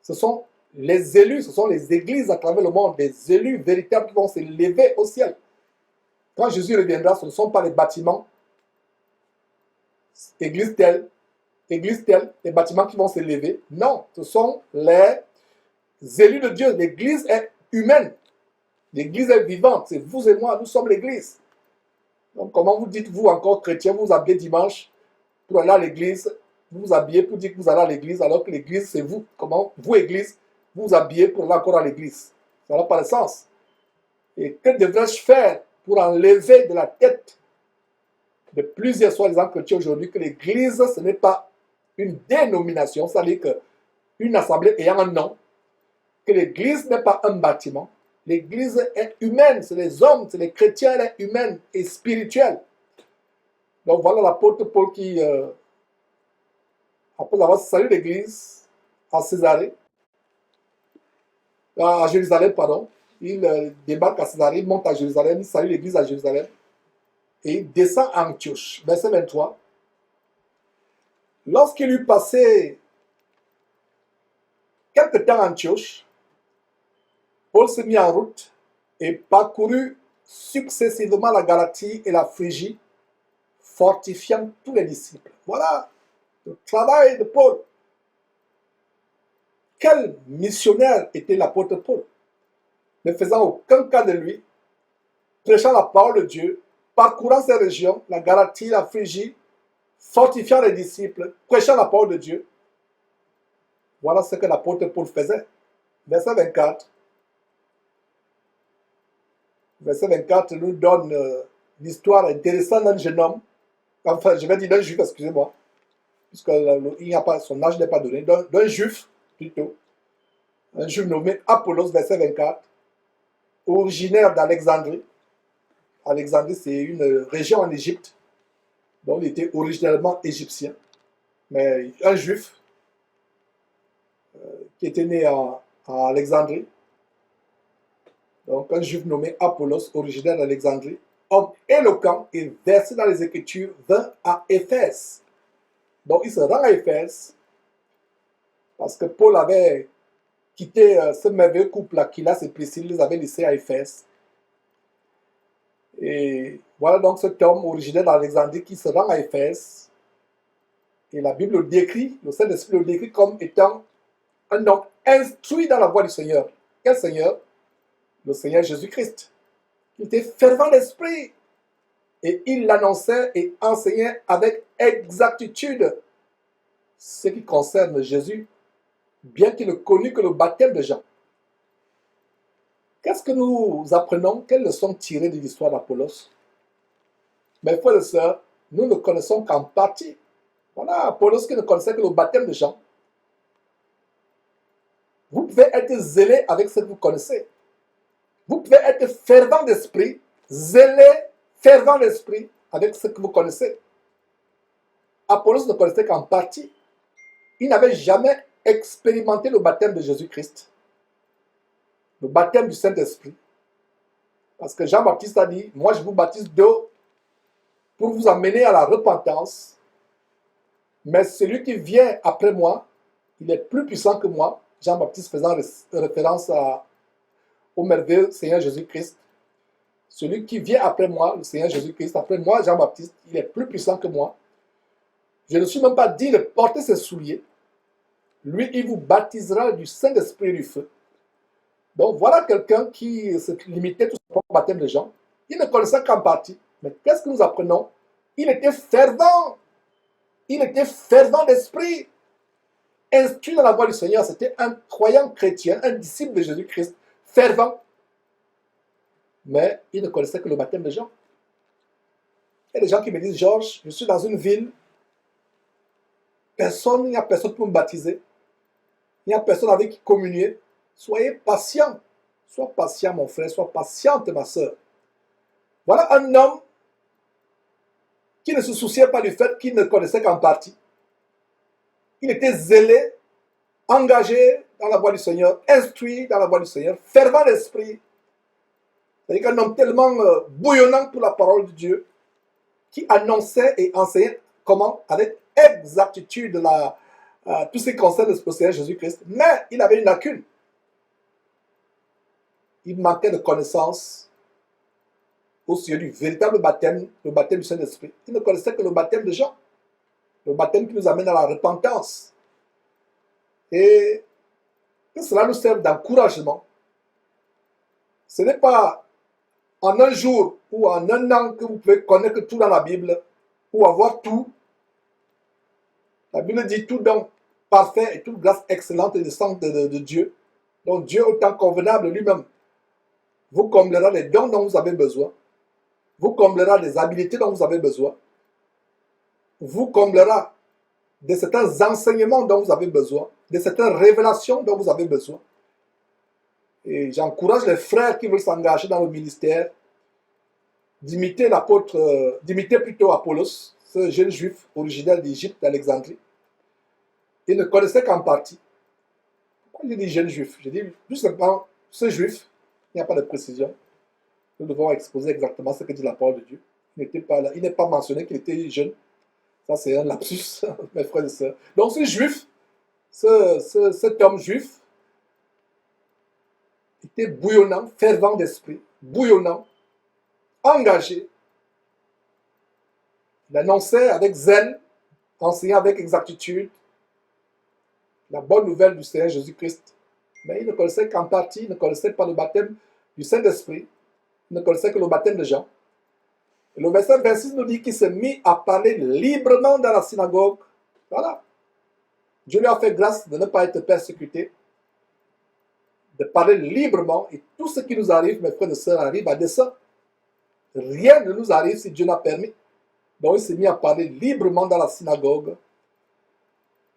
ce sont Les élus, ce sont les églises à travers le monde, des élus véritables qui vont s'élever au ciel. Quand Jésus reviendra, ce ne sont pas les bâtiments, église telle, les bâtiments qui vont s'élever. Non, ce sont les élus de Dieu. L'église est humaine. L'église est vivante. C'est vous et moi, nous sommes l'église. Donc, comment vous dites, vous encore chrétiens, vous vous habillez dimanche pour aller à l'église, vous vous habillez pour dire que vous allez à l'église, alors que l'église, c'est vous. Comment vous, église, vous vous habillez pour aller encore à l'église? Ça n'a pas de sens. Et que devrais-je faire pour enlever de la tête de plusieurs soi-disant chrétiens aujourd'hui que l'église, ce n'est pas une dénomination, c'est-à-dire qu'une assemblée ayant un nom, que l'église n'est pas un bâtiment. L'église est humaine, c'est les hommes, c'est les chrétiens, elle est humaine et spirituelle. Donc voilà l'apôtre Paul qui, après avoir salué l'église à Césarée, à Jérusalem, pardon, il débarque à Césarée, il monte à Jérusalem, il salue l'église à Jérusalem et il descend à Antioche. Verset 23. Lorsqu'il eut passé quelque temps à Antioche, Paul se mit en route et parcourut successivement la Galatie et la Phrygie, fortifiant tous les disciples. Voilà le travail de Paul. Quel missionnaire était l'apôtre Paul? Ne faisant aucun cas de lui, prêchant la parole de Dieu, parcourant ces régions, la Galatie, la Phrygie, fortifiant les disciples, prêchant la parole de Dieu. Voilà ce que l'apôtre Paul faisait. Verset 24. Verset 24 nous donne l'histoire intéressante d'un jeune homme, enfin je vais dire d'un juif, excusez-moi, puisque son âge n'est pas donné, d'un juif plutôt, un juif nommé Apollos, verset 24, originaire d'Alexandrie. Alexandrie, c'est une région en Égypte, donc il était originellement égyptien, mais un juif qui était né à Alexandrie, donc un juif nommé Apollos, originaire d'Alexandrie, homme éloquent et versé dans les Écritures, vint à Éphèse. Donc il se rend à Éphèse parce que Paul avait quitté ce merveilleux couple Aquilas et Priscille, les avait laissés à Éphèse. Et voilà donc cet homme originaire d'Alexandrie qui se rend à Éphèse. Et la Bible le décrit, le Saint-Esprit le décrit comme étant un homme instruit dans la voie du Seigneur. Quel Seigneur? Le Seigneur Jésus-Christ. Il était fervent d'esprit. Et il l'annonçait et enseignait avec exactitude ce qui concerne Jésus, bien qu'il ne connût que le baptême de Jean. Qu'est-ce que nous apprenons? Quelles leçons tirées de l'histoire d'Apollos? Mes frères et sœurs, nous ne connaissons qu'en partie. Voilà, Apollos qui ne connaissait que le baptême de Jean. Vous pouvez être zélé avec ce que vous connaissez. Vous pouvez être fervent d'esprit, zélé, fervent d'esprit avec ce que vous connaissez. Apollos ne connaissait qu'en partie. Il n'avait jamais expérimenté le baptême de Jésus-Christ, le baptême du Saint-Esprit. Parce que Jean-Baptiste a dit, moi je vous baptise d'eau pour vous amener à la repentance, mais celui qui vient après moi, il est plus puissant que moi. Jean-Baptiste faisant référence au merveilleux Seigneur Jésus-Christ. Celui qui vient après moi, le Seigneur Jésus-Christ, après moi, Jean-Baptiste, il est plus puissant que moi. Je ne suis même pas dit de porter ses souliers. Lui, il vous baptisera du Saint-Esprit et du feu. Donc voilà quelqu'un qui se limitait tout simplement au baptême de Jean. Il ne connaissait qu'en partie. Mais qu'est-ce que nous apprenons? Il était fervent. Il était fervent d'esprit. Instruit dans la voie du Seigneur. C'était un croyant chrétien, un disciple de Jésus-Christ, fervent. Mais il ne connaissait que le baptême de Jean. Il y a des gens qui me disent, Georges, je suis dans une ville. Il n'y a personne pour me baptiser. Il n'y a personne avec qui communier. Soyez patient. Sois patient, mon frère. Sois patiente, ma soeur. Voilà un homme qui ne se souciait pas du fait qu'il ne connaissait qu'en partie. Il était zélé, engagé dans la voie du Seigneur, instruit dans la voie du Seigneur, fervent d'esprit. C'est-à-dire qu'un homme tellement bouillonnant pour la parole de Dieu, qui annonçait et enseignait comment, avec exactitude, tout ce qui concerne le Seigneur Jésus-Christ. Mais il avait une lacune. il manquait de connaissances au sujet du véritable baptême, le baptême du Saint-Esprit. Ils ne connaissaient que le baptême de Jean, le baptême qui nous amène à la repentance. Et que cela nous serve d'encouragement. Ce n'est pas en un jour ou en un an que vous pouvez connaître tout dans la Bible ou avoir tout. La Bible dit tout don parfait et toute grâce excellente descend de Dieu. Donc Dieu, au temps convenable lui-même, vous comblera les dons dont vous avez besoin, vous comblera les habiletés dont vous avez besoin, vous comblera de certains enseignements dont vous avez besoin, de certaines révélations dont vous avez besoin. Et j'encourage les frères qui veulent s'engager dans le ministère d'imiter l'apôtre, d'imiter plutôt Apollos, ce jeune juif originaire d'Égypte, d'Alexandrie. Il ne connaissait qu'en partie. Pourquoi je dis jeune juif? Je dis juste simplement ce juif, il n'y a pas de précision. Nous devons exposer exactement ce que dit la parole de Dieu. Il n'était pas là, il n'est pas mentionné qu'il était jeune. Ça, c'est un lapsus, mes frères et sœurs. Donc, ce juif, cet homme juif, était bouillonnant, fervent d'esprit, bouillonnant, engagé. Il annonçait avec zèle, enseignait avec exactitude la bonne nouvelle du Seigneur Jésus-Christ. Mais il ne connaissait qu'en partie, il ne connaissait pas le baptême du Saint-Esprit, il ne connaissait que le baptême de Jean. Et le verset 26 nous dit qu'il s'est mis à parler librement dans la synagogue. Voilà. Dieu lui a fait grâce de ne pas être persécuté, de parler librement. Et tout ce qui nous arrive, mes frères et sœurs, arrive à dessein. Rien ne nous arrive si Dieu n'a permis. Donc il s'est mis à parler librement dans la synagogue.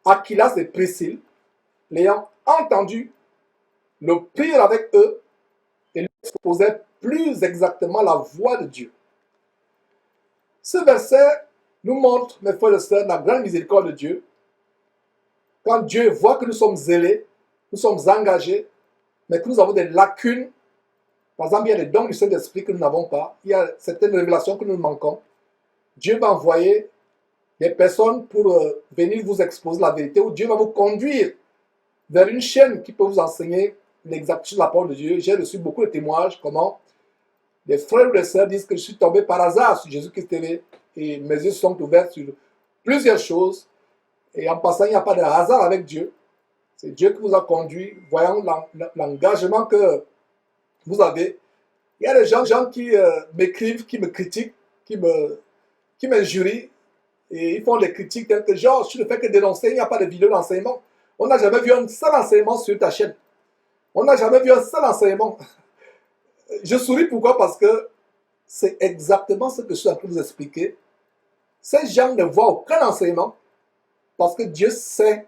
Aquilas et Priscille, l'ayant entendu, le prirent avec eux et lui exposaient plus exactement la voix de Dieu. Ce verset nous montre, mes frères et sœurs, la grande miséricorde de Dieu. Quand Dieu voit que nous sommes zélés, nous sommes engagés, mais que nous avons des lacunes, par exemple, il y a des dons du Saint-Esprit que nous n'avons pas, il y a certaines révélations que nous manquons, Dieu va envoyer des personnes pour venir vous exposer la vérité, ou Dieu va vous conduire vers une chaîne qui peut vous enseigner l'exactitude de la parole de Dieu. J'ai reçu beaucoup de témoignages, comment des frères ou des sœurs disent que je suis tombé par hasard sur Jésus-Christ TV et mes yeux sont ouverts sur plusieurs choses. Et en passant, il n'y a pas de hasard avec Dieu. C'est Dieu qui vous a conduit, voyant l'engagement que vous avez. Il y a des gens qui m'écrivent, qui me critiquent, qui m'injurient. Et ils font des critiques telles que genre, tu ne fais que dénoncer, il n'y a pas de vidéo d'enseignement. On n'a jamais vu un seul enseignement sur ta chaîne. On n'a jamais vu un seul enseignement. Je souris pourquoi? Parce que c'est exactement ce que je suis en train de vous expliquer. Ces gens ne voient aucun enseignement parce que Dieu sait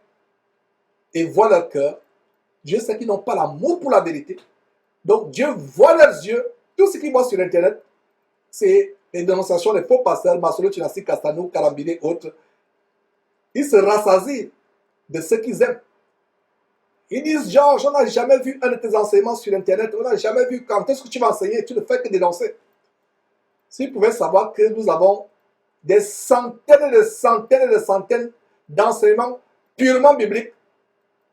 et voit leur cœur. Dieu sait qu'ils n'ont pas l'amour pour la vérité. Donc Dieu voit leurs yeux. Tout ce qu'ils voient sur Internet, c'est les dénonciations des faux pasteurs, Marcelo Tinassi, Castano, Karambine et autres. Ils se rassasient de ce qu'ils aiment. Ils disent, Georges, on n'a jamais vu un de tes enseignements sur Internet, on n'a jamais vu quand est-ce que tu vas enseigner, tu ne fais que dénoncer. S'ils pouvaient savoir que nous avons des centaines et des centaines et des centaines d'enseignements purement bibliques,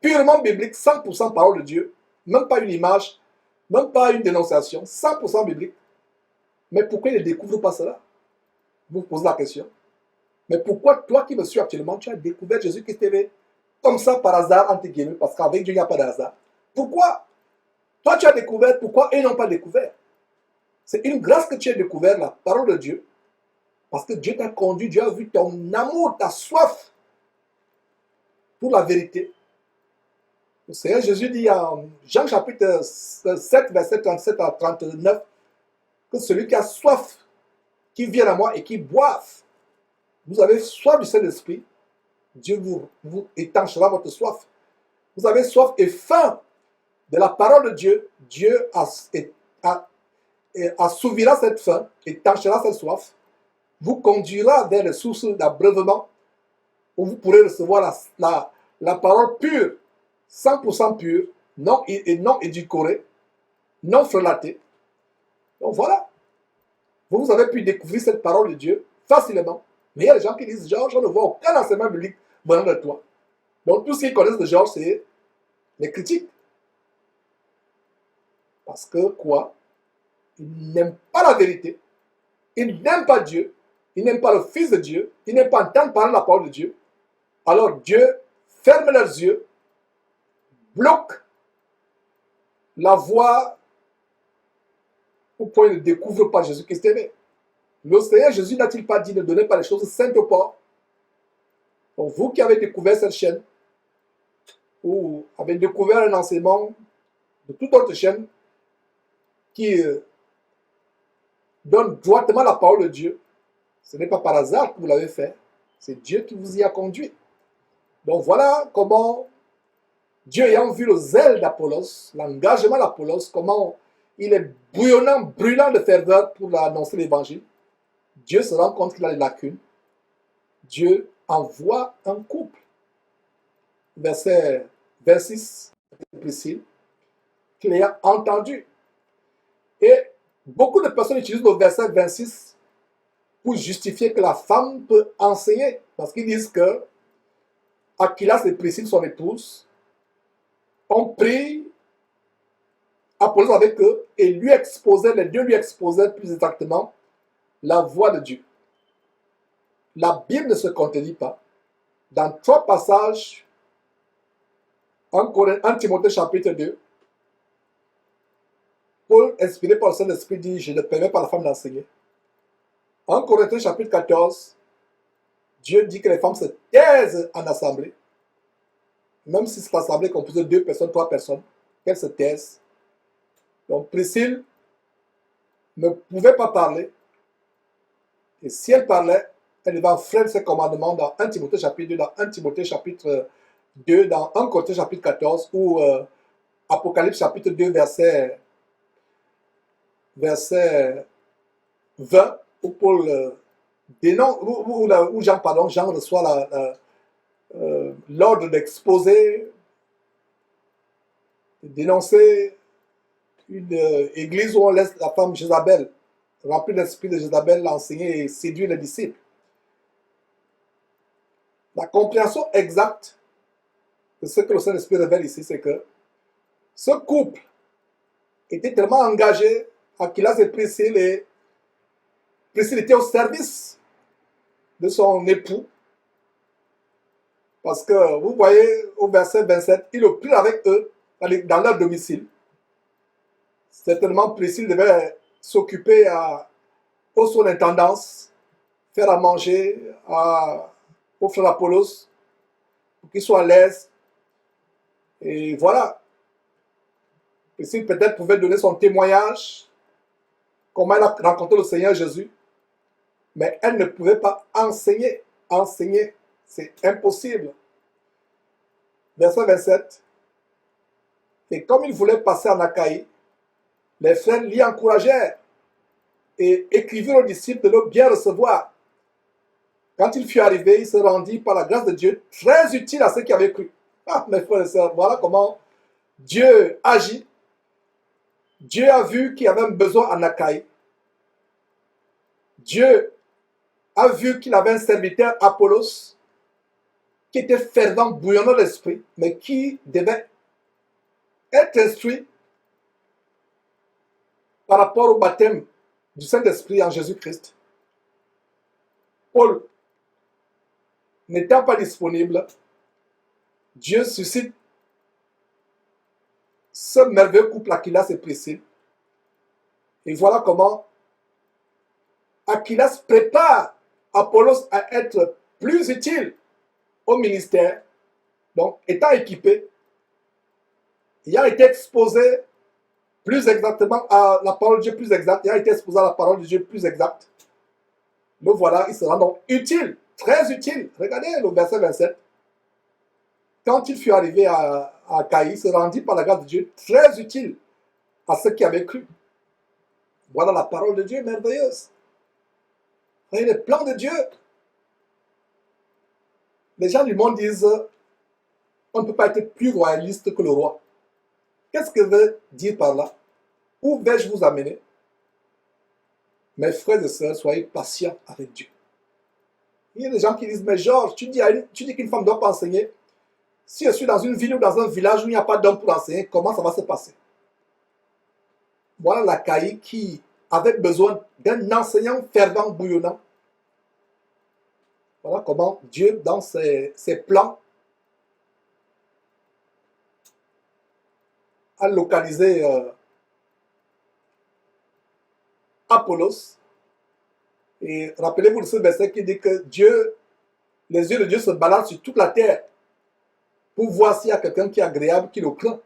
100% parole de Dieu, même pas une image, même pas une dénonciation, 100% biblique. Mais pourquoi ils ne découvrent pas cela? Vous vous posez la question. Mais pourquoi toi qui me suis actuellement, tu as découvert Jésus-Christ TV comme ça par hasard, entre guillemets, parce qu'avec Dieu, il n'y a pas de hasard. Pourquoi? Toi, tu as découvert, pourquoi eux n'ont pas découvert? C'est une grâce que tu aies découvert la parole de Dieu, parce que Dieu t'a conduit, Dieu a vu ton amour, ta soif pour la vérité. Le Seigneur Jésus dit en Jean chapitre 7, verset 37 à 39, que celui qui a soif, qui vient à moi et qui boive, vous avez soif du Saint-Esprit, Dieu vous étanchera votre soif. Vous avez soif et faim de la parole de Dieu, Dieu assouvira cette faim, étanchera cette soif, vous conduira vers les sources d'abreuvement où vous pourrez recevoir la parole pure, 100% pure, non édulcorée, non frelatée. Donc voilà, vous avez pu découvrir cette parole de Dieu facilement. Mais il y a des gens qui disent, Georges, je ne vois aucun enseignement biblique venant de toi. Donc tout ce qu'ils connaissent de Georges, c'est les critiques. Parce que quoi? Ils n'aiment pas la vérité. Ils n'aiment pas Dieu. Ils n'aiment pas le Fils de Dieu. Ils n'aiment pas entendre parler la parole de Dieu. Alors Dieu ferme leurs yeux, bloque la voie au point qu'ils ne découvrent pas Jésus-Christ aimé. Le Seigneur Jésus n'a-t-il pas dit ne donnez pas les choses saintes aux pauvres? Donc vous qui avez découvert cette chaîne, ou avez découvert un enseignement de toute autre chaîne qui donne droitement la parole de Dieu, ce n'est pas par hasard que vous l'avez fait, c'est Dieu qui vous y a conduit. Donc voilà comment Dieu ayant vu le zèle d'Apollos, l'engagement d'Apollos, comment il est bouillonnant, brûlant de ferveur pour annoncer l'évangile, Dieu se rend compte qu'il a des lacunes. Dieu envoie un couple. Verset 26, Priscille, qu'il a entendu. Et beaucoup de personnes utilisent le verset 26 pour justifier que la femme peut enseigner. Parce qu'ils disent que Aquilas et Priscille, son épouse, ont pris Apollos avec eux et lui exposaient, les deux lui exposaient plus exactement la voix de Dieu. La Bible ne se contredit pas. Dans 3 passages, 1 Timothée chapitre 2, Paul, inspiré par le Saint-Esprit, dit « Je ne permets pas à la femme d'enseigner ». 1 Corinthiens chapitre 14, Dieu dit que les femmes se taisent en assemblée. Même si c'est l'assemblée composée de 2 personnes, 3 personnes, qu'elles se taisent. Donc Priscille ne pouvait pas parler. Et si elle parlait, elle devait enfreindre ses commandements dans 1 Timothée chapitre 2, dans 1 Timothée chapitre 2, dans 1 Corinthiens chapitre 14, ou Apocalypse chapitre 2, verset 20, où Paul dénonce, où Jean reçoit l'ordre d'exposer, de dénoncer une église où on laisse la femme Jézabel, remplie d'esprit de Jézabel, l'enseigner et séduire les disciples. La compréhension exacte de ce que le Saint-Esprit révèle ici, c'est que ce couple était tellement engagé, Aquilas et Priscille était au service de son époux. Parce que vous voyez au verset 27, il le prit avec eux dans leur domicile. Certainement, Priscille devait s'occuper aux son intendance, faire à manger au frère Apollos, pour qu'il soit à l'aise. Et voilà. Priscille peut-être pouvait donner son témoignage, comment elle a rencontré le Seigneur Jésus, mais elle ne pouvait pas enseigner. Enseigner, c'est impossible. Verset 27. Et comme il voulait passer en Achaïe, les frères l'y encouragèrent et écrivirent aux disciples de le bien recevoir. Quand il fut arrivé, il se rendit par la grâce de Dieu très utile à ceux qui avaient cru. Ah, mes frères et sœurs, voilà comment Dieu agit. Dieu a vu qu'il y avait un besoin en Achaïe. Dieu a vu qu'il avait un serviteur, Apollos, qui était fervent, bouillonnant d'esprit, mais qui devait être instruit par rapport au baptême du Saint-Esprit en Jésus-Christ. Paul n'étant pas disponible, Dieu suscite ce merveilleux couple Aquilas et Priscille. Et voilà comment Aquilas prépare Apollos à être plus utile au ministère, donc étant équipé, ayant été exposé plus exactement à la parole de Dieu plus exacte, ayant été exposé à la parole de Dieu plus exacte. Le voilà, il sera donc utile, très utile. Regardez le verset 27. Quand il fut arrivé à Achaïe, il se rendit par la grâce de Dieu très utile à ceux qui avaient cru. Voilà la parole de Dieu merveilleuse. Voyez le plan de Dieu. Les gens du monde disent on ne peut pas être plus royaliste que le roi. Qu'est-ce que veut dire par là? Où vais-je vous amener? Mes frères et sœurs, soyez patients avec Dieu. Il y a des gens qui disent, mais Georges, tu dis qu'une femme ne doit pas enseigner. Si je suis dans une ville ou dans un village où il n'y a pas d'homme pour enseigner, comment ça va se passer? Voilà l'Achaïe qui avait besoin d'un enseignant fervent, bouillonnant. Voilà comment Dieu, dans ses plans, a localisé Apollos. Et rappelez-vous de ce verset qui dit que Dieu, les yeux de Dieu se baladent sur toute la terre pour voir s'il y a quelqu'un qui est agréable, qui le craint.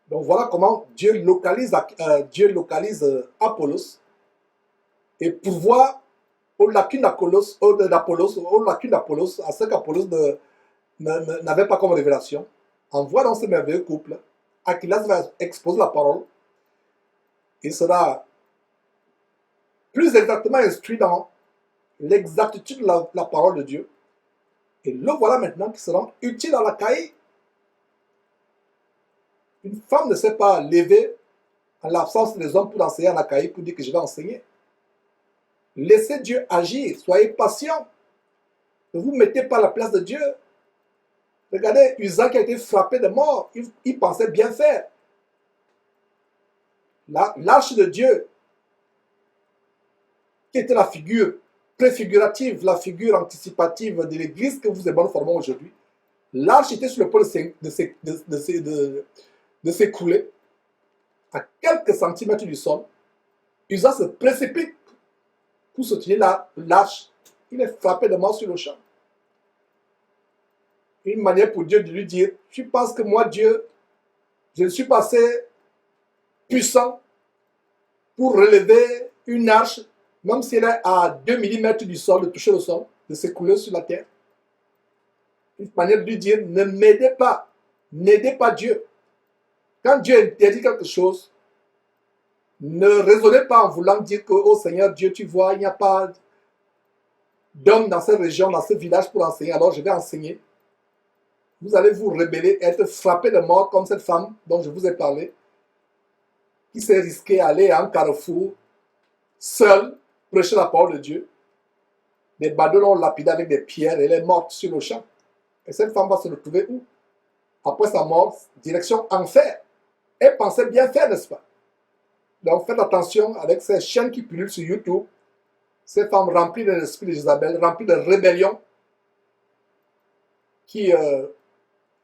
Donc voilà comment Dieu localise Apollos et pourvoit aux lacunes d'Apollos, à ce qu'Apollos n'avait pas comme révélation. Envoie dans ce merveilleux couple. Aquilas va exposer la parole. Il sera plus exactement instruit dans l'exactitude de la parole de Dieu. Et le voilà maintenant qui se rend utile à l'Achaïe. Une femme ne s'est pas levée en l'absence des hommes pour enseigner à l'Achaïe, pour dire que je vais enseigner. Laissez Dieu agir, soyez patient. Ne vous mettez pas à la place de Dieu. Regardez, Uza qui a été frappé de mort, il pensait bien faire. L'arche de Dieu, qui était la figure préfigurative, la figure anticipative de l'église que vous et moi nous formons aujourd'hui, l'arche était sur le point de s'écrouler à quelques centimètres du sol. Uza se précipite pour soutenir l'arche. Il est frappé de mort sur le champ. Une manière pour Dieu de lui dire, tu penses que moi, Dieu, je ne suis pas assez puissant pour relever une arche, même si elle est à 2 mm du sol, de toucher le sol, de s'écouler sur la terre. Une manière de lui dire, ne m'aidez pas, n'aidez pas Dieu. Quand Dieu interdit quelque chose, ne raisonnez pas en voulant dire que, oh Seigneur Dieu, tu vois, il n'y a pas d'homme dans cette région, dans ce village pour enseigner, alors je vais enseigner. Vous allez vous rebeller, être frappé de mort comme cette femme dont je vous ai parlé, qui s'est risquée à aller à un carrefour, seule, prêcher la parole de Dieu. Des badauds l'ont lapidée avec des pierres et elle est morte sur le champ. Et cette femme va se retrouver où? Après sa mort, direction enfer. Elle pensait bien faire, n'est-ce pas? Donc faites attention avec ces chaînes qui pullulent sur YouTube, ces femmes remplies de l'esprit d'Isabelle, remplies de rébellion, qui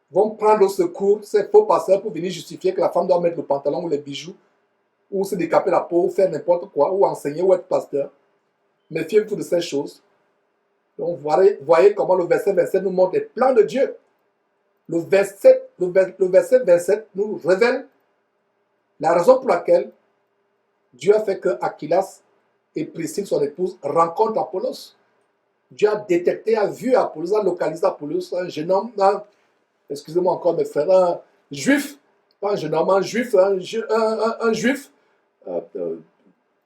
vont prendre au secours ces faux pasteurs pour venir justifier que la femme doit mettre le pantalon ou les bijoux, ou se décaper la peau, ou faire n'importe quoi, ou enseigner, ou être pasteur. Méfiez-vous de ces choses. Donc voyez comment le verset 27 nous montre les plans de Dieu. Le verset 27 nous révèle la raison pour laquelle Dieu a fait que Aquilas et Priscille, son épouse, rencontrent Apollos. Dieu a détecté, a vu Apollos, a localisé Apollos, un jeune homme, excusez-moi encore mes frères, un juif, pas un jeune homme, un juif, un juif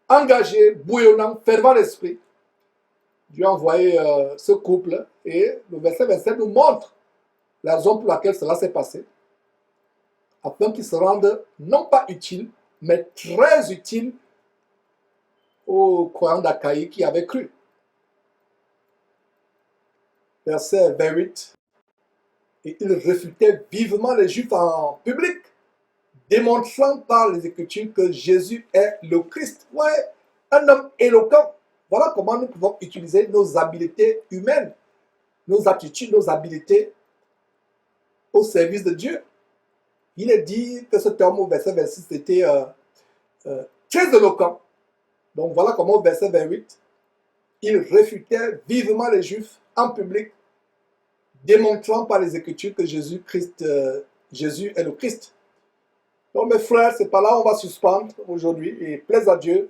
engagé, bouillonnant, fervent d'esprit. Dieu a envoyé ce couple et le verset 27 nous montre la raison pour laquelle cela s'est passé, afin qu'ils se rendent non pas utiles, mais très utiles aux croyants d'Achaïe qui avaient cru. Verset 28. Et il réfutait vivement les Juifs en public, démontrant par les Écritures que Jésus est le Christ. Ouais, un homme éloquent. Voilà comment nous pouvons utiliser nos habiletés humaines, nos attitudes, nos habiletés au service de Dieu. Il est dit que cet homme au verset 26 était très éloquent. Donc voilà comment au verset 28, il réfutait vivement les Juifs en public, démontrant par les Écritures que Jésus est le Christ. Donc mes frères, c'est par là on va suspendre aujourd'hui et plaise à Dieu.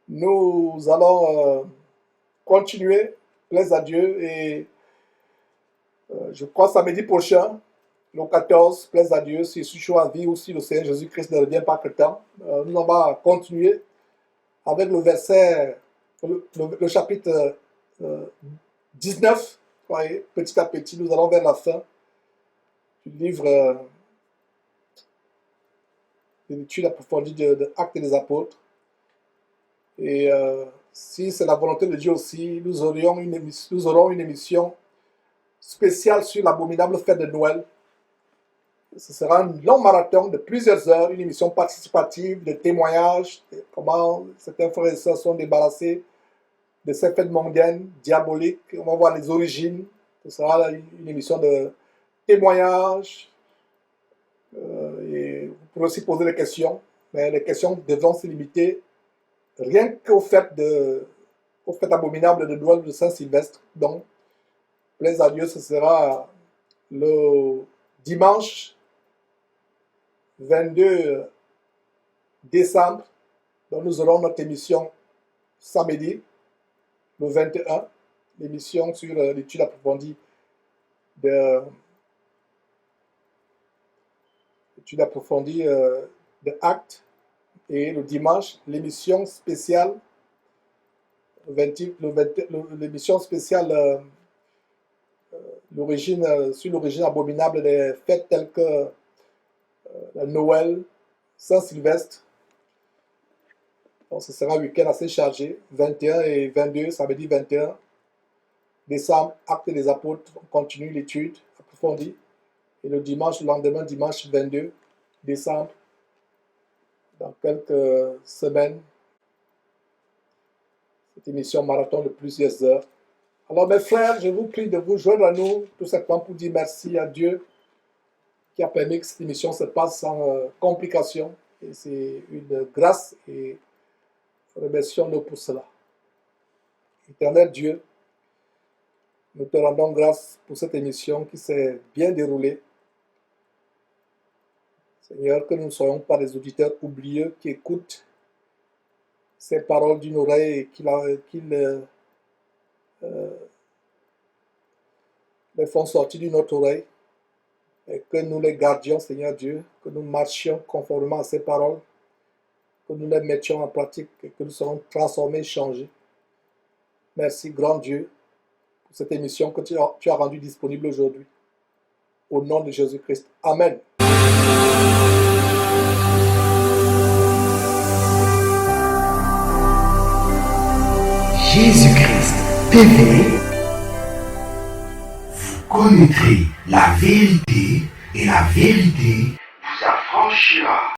Nous allons continuer, plaise à Dieu, et je crois samedi prochain, le 14, plaise à Dieu, si je suis en vie ou si le Seigneur Jésus-Christ ne revient pas que temps, nous allons continuer avec le verset, le chapitre 19, voyez, petit à petit, nous allons vers la fin du livre de l'étude approfondie de Actes des Apôtres. Et si c'est la volonté de Dieu aussi, nous aurons une émission spéciale sur l'abominable fête de Noël. Ce sera un long marathon de plusieurs heures, une émission participative, de témoignages, de comment certains frères et sœurs sont débarrassés de ces fêtes mondaines, diaboliques. On va voir les origines. Ce sera une émission de témoignages. Et vous pourrez aussi poser des questions, mais les questions devront se limiter rien qu'au fait abominable de Noël de Saint-Sylvestre. Donc, plaise à Dieu, ce sera le dimanche 22 décembre. Donc, nous aurons notre émission samedi, le 21, l'émission sur l'étude approfondie de Actes. Et le dimanche, l'émission spéciale, l'émission spéciale sur l'origine abominable des fêtes telles que Noël, Saint-Sylvestre. Donc ce sera un week-end assez chargé, 21 et 22, samedi 21 décembre, Actes des Apôtres, on continue l'étude approfondie. Et le dimanche, le lendemain, dimanche 22 décembre, dans quelques semaines, cette émission marathon de plusieurs heures. Alors mes frères, je vous prie de vous joindre à nous, tout simplement pour dire merci à Dieu qui a permis que cette émission se passe sans complications. Et c'est une grâce et remercions-nous pour cela. Éternel Dieu, nous te rendons grâce pour cette émission qui s'est bien déroulée. Seigneur, que nous ne soyons pas des auditeurs oublieux qui écoutent ces paroles d'une oreille et qui les font sortir d'une autre oreille, et que nous les gardions, Seigneur Dieu, que nous marchions conformément à ces paroles, que nous les mettions en pratique et que nous serons transformés, changés. Merci, grand Dieu, pour cette émission que tu as rendue disponible aujourd'hui. Au nom de Jésus-Christ. Amen. Jésus-Christ TV, vous connaîtrez la vérité et la vérité vous affranchira.